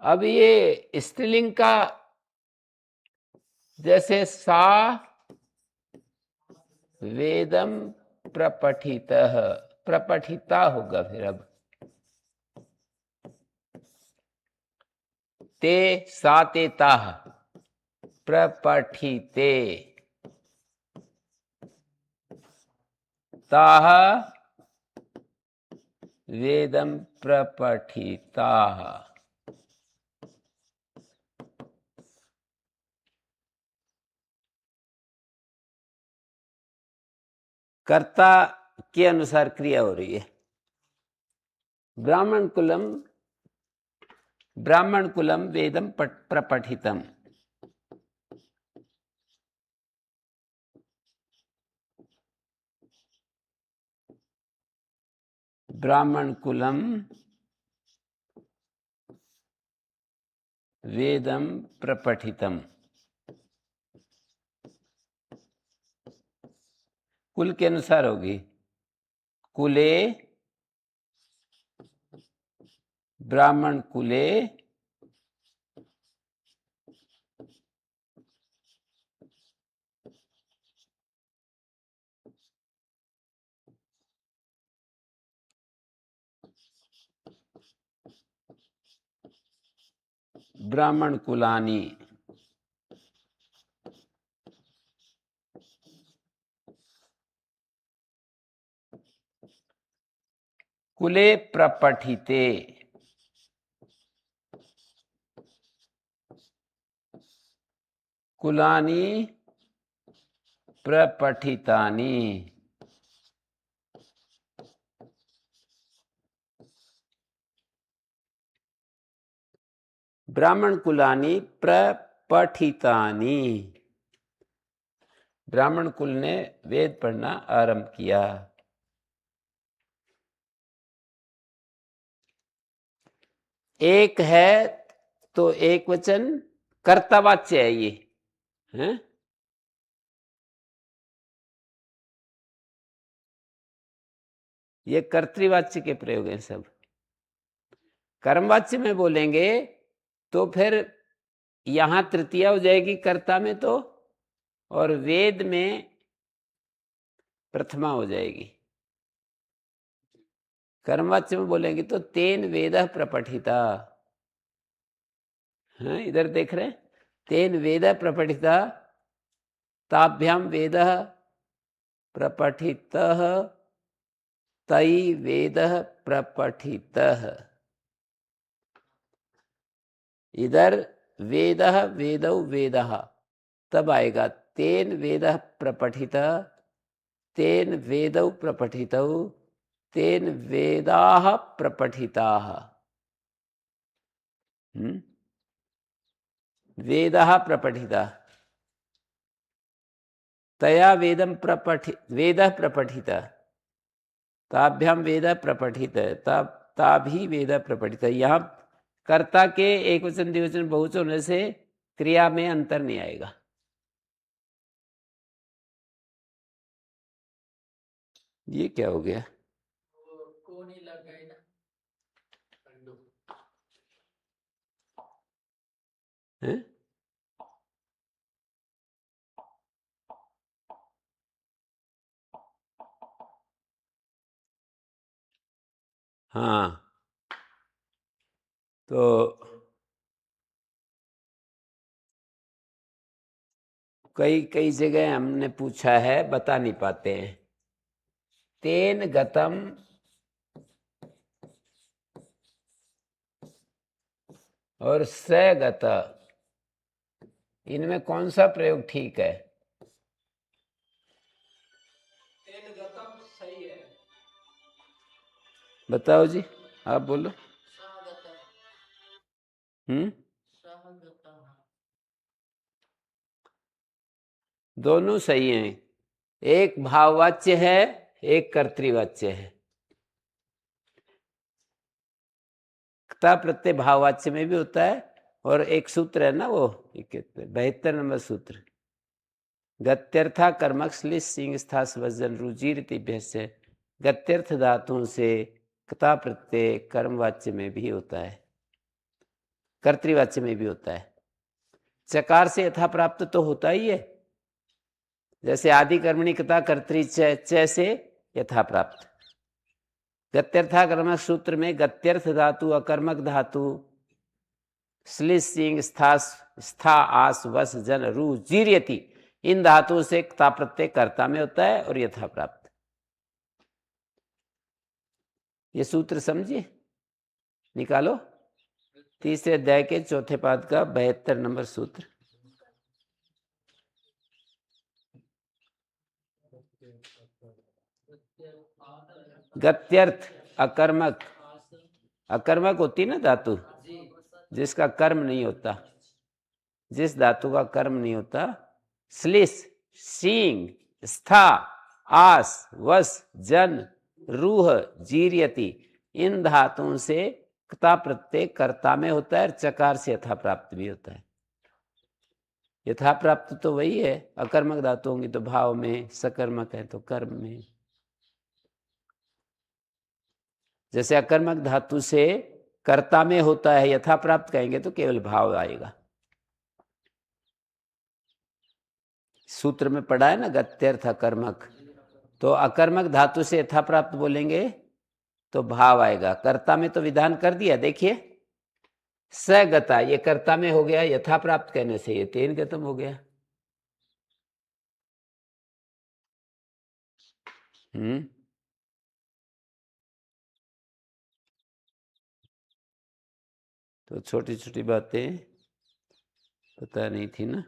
अब ये स्त्रीलिंग का, जैसे सा वेदम प्रपठितः, प्रपठिता होगा फिर। अब ते सा ते ताः प्रपठिते, ताः वेदम प्रपठिताः। कर्ता के अनुसार क्रिया हो रही है। ब्राह्मण कुलम वेदम प्रपठितम, ब्राह्मण कुलम वेदम प्रपठितम। कुल के अनुसार होगी। कुले ब्राह्मण कुले ब्राह्मण कुलानी, कुले प्रपठिते, कुलानी प्रपठितानि। ब्राह्मण कुलानी प्रपठितानि, ब्राह्मण कुल ने वेद पढ़ना आरंभ किया। एक है तो एक वचन कर्तावाच्य है ये, है? ये कर्तृवाच्य के प्रयोग हैं सब। कर्मवाच्य में बोलेंगे तो फिर यहां तृतीया हो जाएगी कर्ता में तो, और वेद में प्रथमा हो जाएगी। कर्मवाच्य में बोलेंगे तो तेन वेदः प्रपठिता, हाँ इधर देख रहे हैं, तेन वेदः प्रपठिता ताभ्याम वेदः प्रपठितः तई वेदः प्रपठितः। इधर वेदः वेदौ वेदः तब आएगा तेन वेदः प्रपठितः तेन वेदौ प्रपठितौ तेन वेदाः प्रपठिताः। वेदः प्रपठितः तया वेदं वेदः प्रपठितः ताभ्याम वेदः प्रपठितः ताभि वेदः प्रपठितः। यहाँ कर्ता के एक वचन द्विवचन बहुवचन होने से क्रिया में अंतर नहीं आएगा। ये क्या हो गया? को नहीं लग गई ना। है? हाँ तो कई कई जगह हमने पूछा है, बता नहीं पाते हैं। तेन गतम और स गत, इनमें कौन सा प्रयोग ठीक है? तेन गतम सही है। बताओ जी, आप बोलो। सहगतः दोनों सही हैं। एक भाववाच्य है, एक कर्तृवाच्य है। क्ता प्रत्यय भाववाच्य में भी होता है, और एक सूत्र है ना वो 72 नंबर सूत्र, गत्यर्था कर्मक श्लिष्ट सिंह स्था स्वजन रुजिर तिभ्य। गत्यर्थ धातुओं से क्ता प्रत्यय कर्मवाच्य में भी होता है, कर्तृवाच्य में भी होता है। चकार से यथा प्राप्त तो होता ही है, जैसे आदि कर्मणि क्ता कर्तृ च से यथा प्राप्त। गत्यर्था कर्मक सूत्र में गत्यर्थ धातु अकर्मक धातु श्लिष्ट सिंह स्था आस वस जन रु जीर्यति, इन धातुओं से क्ता प्रत्यय कर्ता में होता है और यथा प्राप्त। ये सूत्र समझिए, निकालो। तीसरे अध्याय के चौथे पाद का 72 नंबर सूत्र। गत्यर्थ अकर्मक, अकर्मक होती ना धातु जिसका कर्म नहीं होता, जिस धातु का कर्म नहीं होता, श्लिष सींग स्था आस वस जन रूह जीर्यति, इन धातुओं से क्ता प्रत्यय कर्ता में होता है और चकार से यथा प्राप्त भी होता है। यथा प्राप्त तो वही है, अकर्मक धातु होंगी तो भाव में, सकर्मक है तो कर्म में। जैसे अकर्मक धातु से कर्ता में होता है, यथा प्राप्त कहेंगे तो केवल भाव आएगा। सूत्र में पढ़ा है ना गत्यर्थ अकर्मक, तो अकर्मक धातु से यथा प्राप्त बोलेंगे तो भाव आएगा। कर्ता में तो विधान कर दिया, देखिए सगता, ये कर्ता में हो गया, यथा प्राप्त कहने से ये तेन गतम हो गया। तो छोटी छोटी बातें पता नहीं थी ना।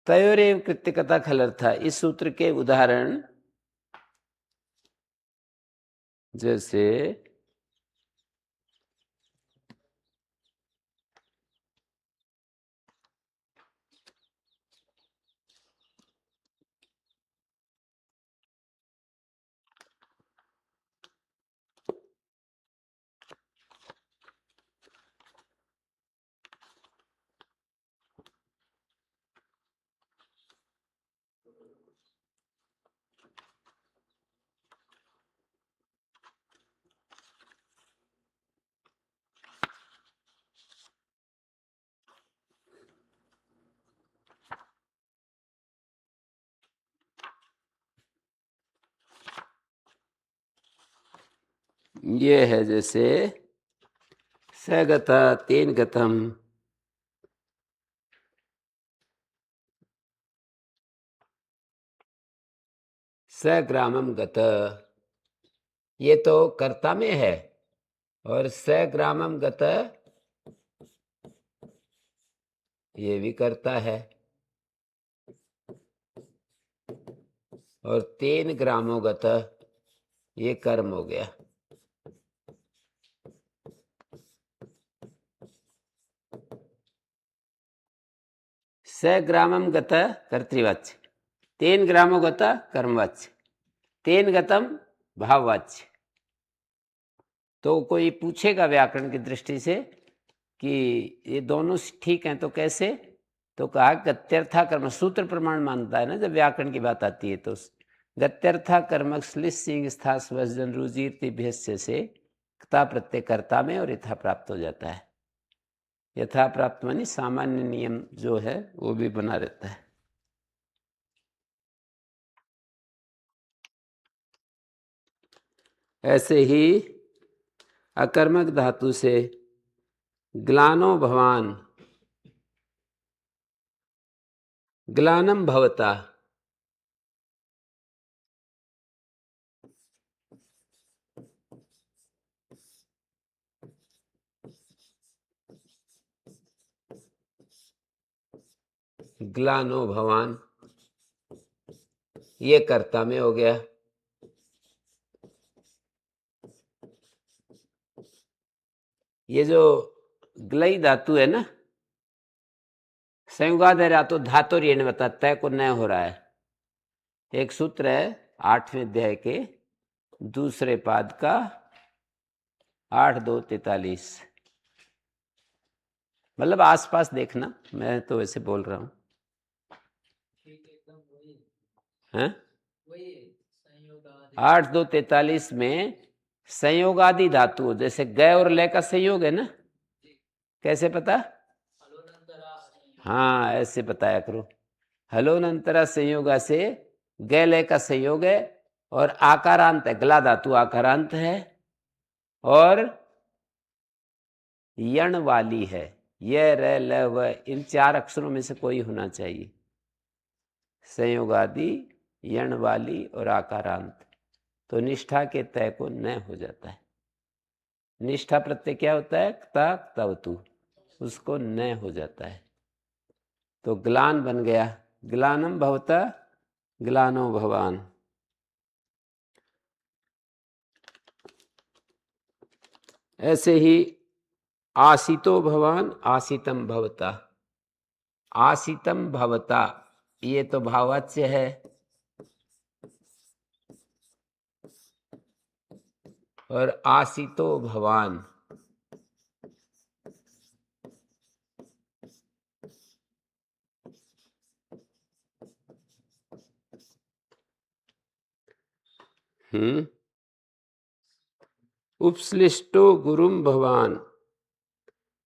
तयोरेव कृत्यकता खलर्था, इस सूत्र के उदाहरण जैसे ये है जैसे सगता तेन गतम, सग्रामम गत, ये तो कर्ता में है, और सग्रामम गत ये भी कर्ता है, और तेन ग्रामो गत ये कर्म हो गया। सग्रामम गत कर्तृवाच्य, तेन ग्रामो गत कर्मवाच्य, तेन गतम भाववाच्य। तो कोई पूछेगा व्याकरण की दृष्टि से कि ये दोनों ठीक हैं तो कैसे, तो कहा गत्यर्था कर्म, सूत्र प्रमाण मानता है ना जब व्याकरण की बात आती है। तो गत्यर्था कर्मक श्लिष्ट सिंह स्था स्वजन रुजिर तिभ्यस्य से क्ता प्रत्यय कर्ता में और यथा प्राप्त हो जाता है। यथा प्राप्त मानी सामान्य नियम जो है वो भी बना रहता है। ऐसे ही अकर्मक धातु से ग्लानो भवान, ग्लानम भवता, ग्लानो भवान ये कर्ता में हो गया। ये जो ग्लई धातु है ना, संयुगाधर तो धातु ऋण बता तय को नय हो रहा है। एक सूत्र है 8वें अध्याय के दूसरे पाद का 8-2-43, मतलब आसपास देखना, मैं तो वैसे बोल रहा हूँ। ठीक एकदम वही हैं वही है, संयोग आदि 8-2-43 में संयोगादि धातु जैसे गय और लय का संयोग है ना, कैसे पता? हलोनंतरा संयोग। हाँ ऐसे बताया करो। हलोनंतरा संयोगा से गय लय का संयोग है, और आकारांत है, गला धातु आकारांत है और यण वाली है। य र ल व इन 4 अक्षरों में से कोई होना चाहिए। संयोगादि, यण वाली और आकारांत। तो निष्ठा के तय को न हो जाता है। निष्ठा प्रत्यय क्या होता है? क्ता क्तवतु, उसको न हो जाता है। तो ग्लान बन गया, ग्लानम भवता ग्लानो भवान। ऐसे ही आसितो भवान आसितम भवता, आसितम भवता ये तो भाववाच्य है, और आसितो भवान उपश्लिष्टो गुरुम भवान,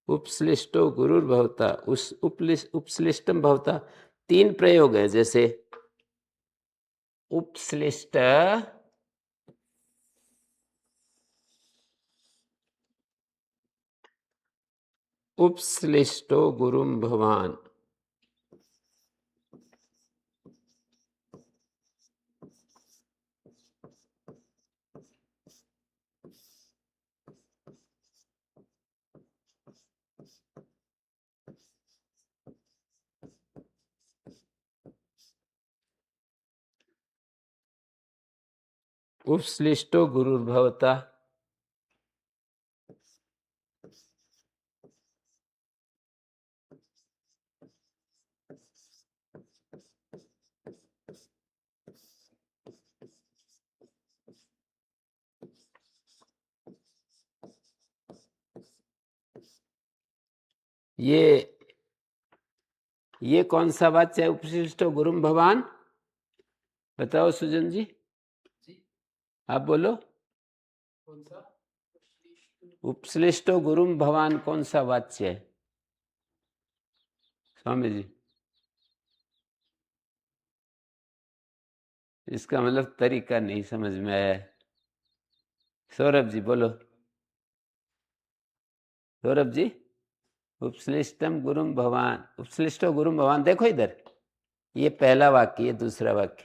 उपश्लिष्टो गुरुर भवता, उस उपश्लिष्टम भवता 3 प्रयोग है। जैसे उपश्लिष्ट उपश्लिष्टो गुरुम भवान, उपश्लिष्टो गुरुर भवता। ये कौन सा वाच्य है? उपश्लिष्टो गुरुम भवान, बताओ सुजन जी, जी आप बोलो। कौन सा? उपश्लिष्टो गुरुम भवान कौन सा वाच्य है स्वामी जी? इसका मतलब तरीका नहीं समझ में आया। सौरभ जी बोलो। सौरभ जी, उपश्लिष्टम गुरुम भवान, उपश्लिष्टो गुरुम भवान, देखो इधर, ये पहला वाक्य, ये दूसरा वाक्य,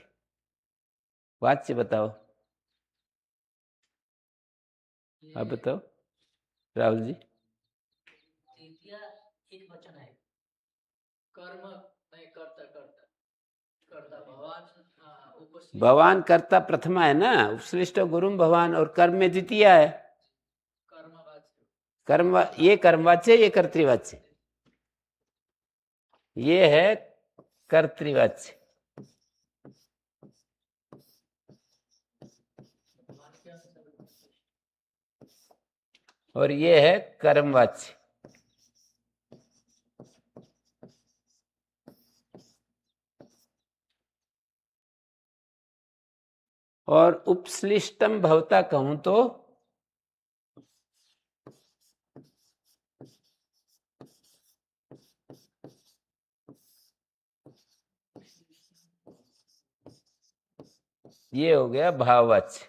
वाच्य बताओ। आप बताओ राहुल जी। तृतीया एक वचन है, कर्म नहीं, कर्ता कर्ता कर्ता भगवान उपस्थित भगवान कर्ता प्रथमा है ना, उपश्लिष्ट गुरुम भगवान, और कर्म में द्वितीय है। कर्मवाच्य, कर्म, ये कर्मवाच्य, ये कर्तृवाच्य, ये है कर्तृवाच्य, भगवान के अनुसार और ये है कर्मवाच्य। और उपश्लिष्टम भवता कहूं तो ये हो गया भाववाच्य।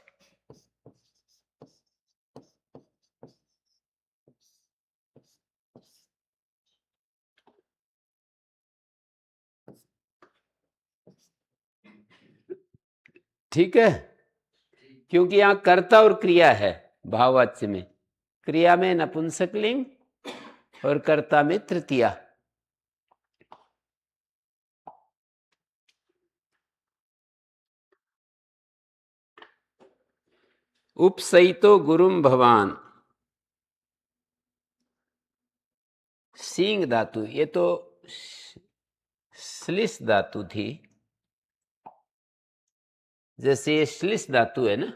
ठीक है, क्योंकि यहां कर्ता और क्रिया है भाववाच्य में, क्रिया में नपुंसकलिंग और कर्ता में तृतीया। उपसहितो गुरुम भवान, सींग धातु, ये तो श्लिष धातु थी, जैसे ये श्लिष धातु है ना,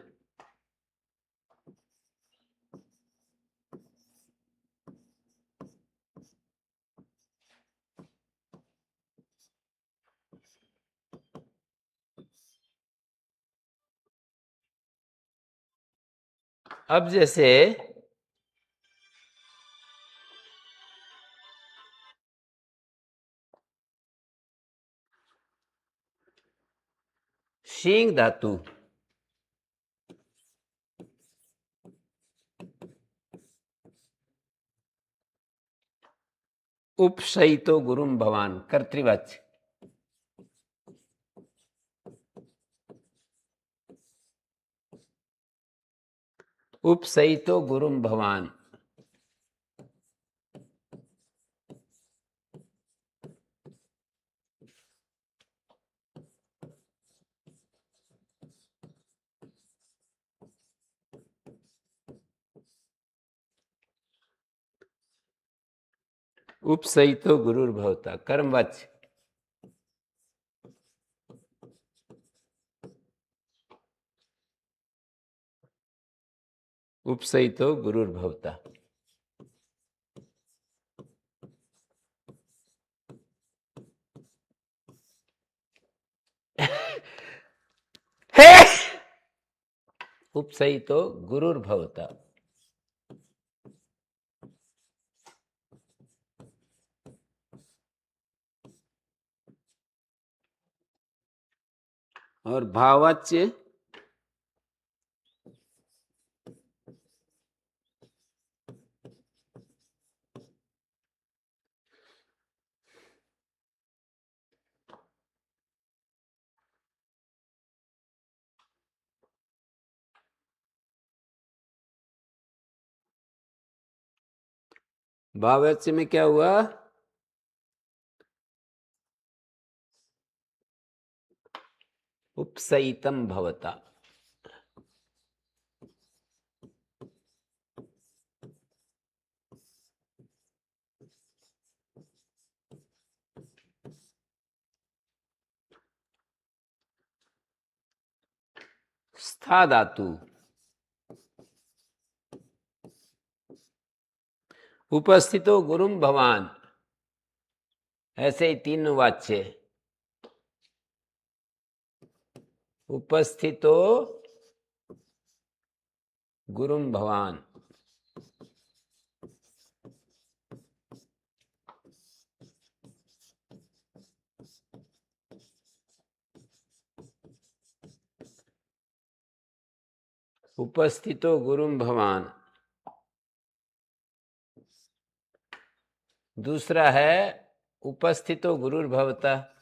अब जैसे शींग धातु, उपसहितो गुरुम भवान, कर्तृवाच्य, उपसहितो गुरुम भवान, उपसहितो गुरुर्भवता, कर्मवाच्य, उपसहितो गुरुर्भवता। उपसहितो गुरुर्भवता। और भाववाच्य भाववाच्य में क्या हुआ, उपसहितम भवता। स्था धातु, उपस्थितो गुरुम भवान, ऐसे ही तीन वाच्य, उपस्थितो गुरुम भवान, उपस्थितो गुरुम भवान। दूसरा है उपस्थितो गुरुर्भवता।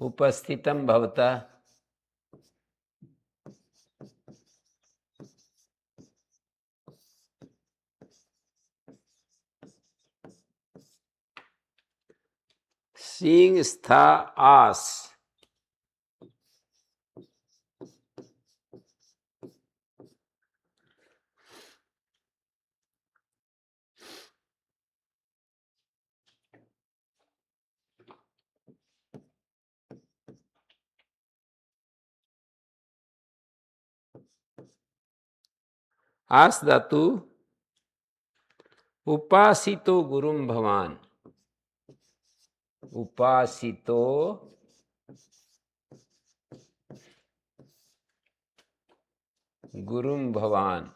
उपस्थितम भवता। सींग स्था आस। आस धातु उपासितो गुरुम भवान। उपासितो गुरुम भवान।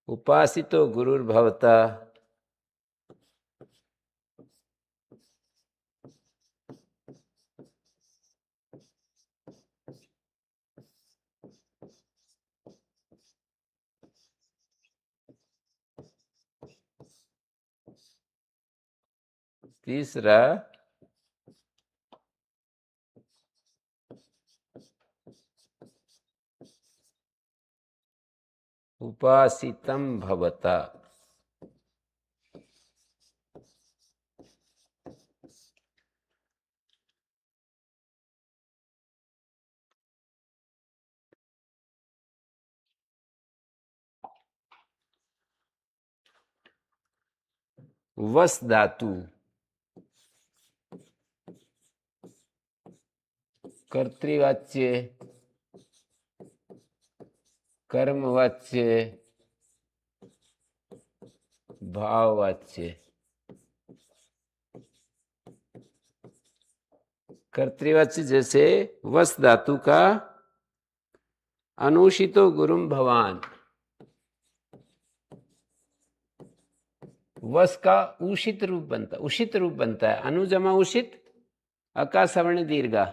उपासितो गुरुर्भवता। तीसरा उपासितम भवता। वस धातु कर्तृवाच्य, कर्मवाच्य, भाववाच्य। कर्तृवाच्य जैसे वस धातु का अनुषितो गुरुम भवान। वस का उषित रूप बनता, उषित रूप बनता है। अनुजमा उषित, अका सवर्ण दीर्घा।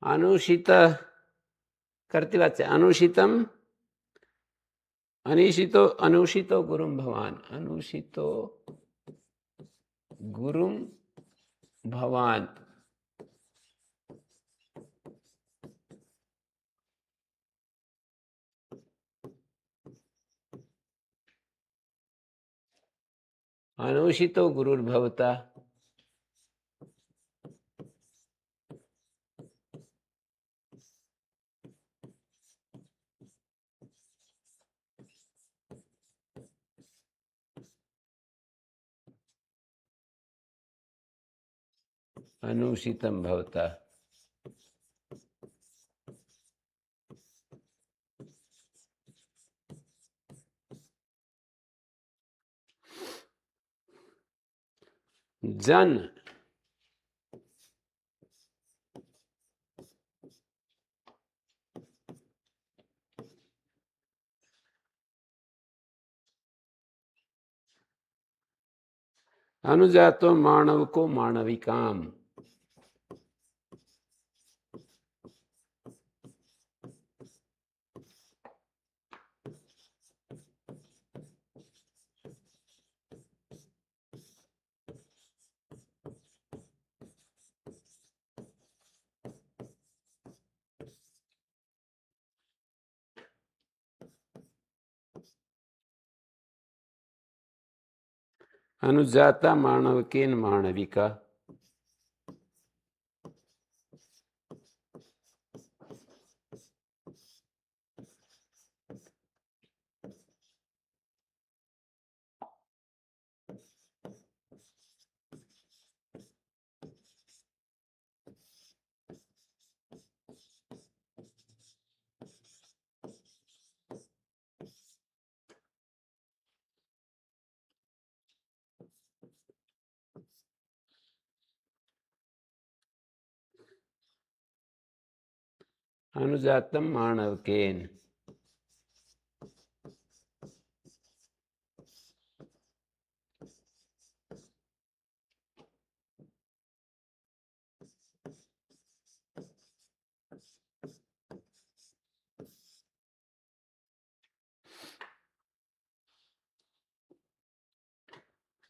अनुषित कर्तृवाच्य अनुषितम, अनिषितो अनुषितो गुरुम भवान। अनुषितो गुरुम भवान। अनुषितो गुरुर्भवता। अनुषितम भवता। जन अनुजातो मानव को मानविकाम। अनुजाता मानवकेन मानविका। अनुजातम माणवकेन।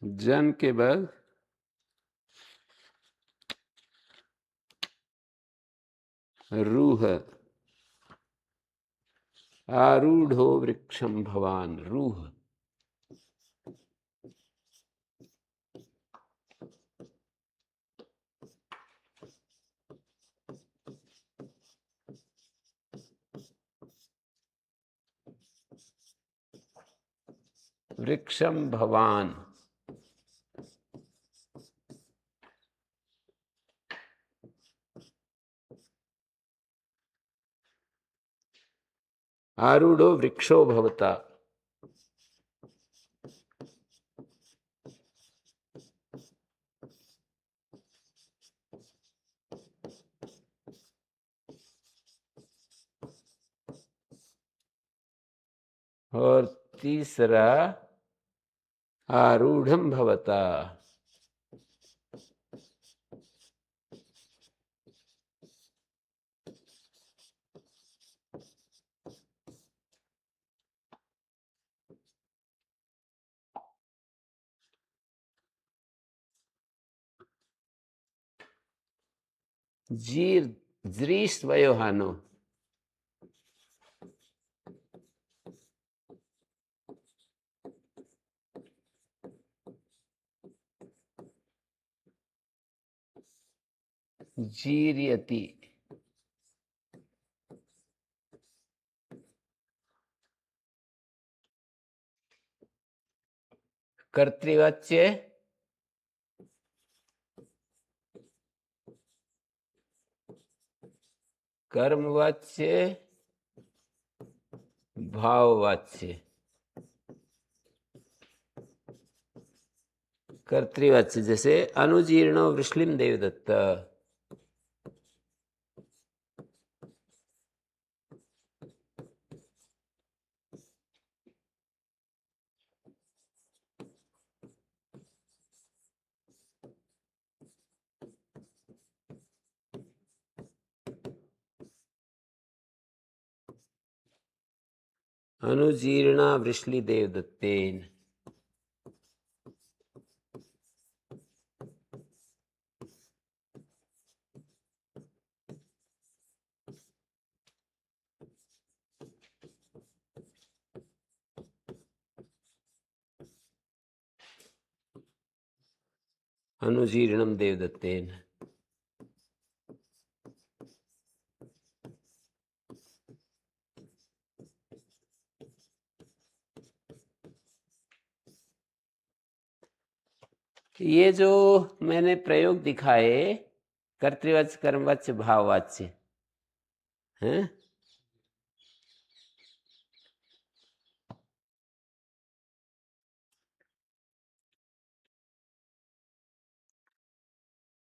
जन के बाद रूह। आरूढ़ो वृक्षम भवान, रूह। वृक्षम भवान, आरूढ़ो वृक्षो भवता। और तीसरा आरूढ़म भवता। जीर ज्रीस्वयोहानो, जीर्यति। कर्तृवाच्य कर्मवाच्य भाववाच्य। कर्तृवाच्य जैसे अनुजीर्णो वृषलिम देवदत्त। अनुजीर्णा वृषलि देवदत्तेन। अनुजीर्णम देवदत्तेन। ये जो मैंने प्रयोग दिखाए कर्तृवाच्य कर्मवाच्य भाववाच्य हैं,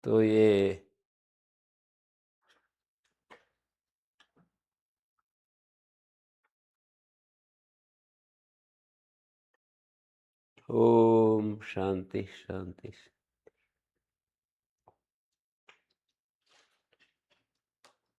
तो ये ओम शांति शांति।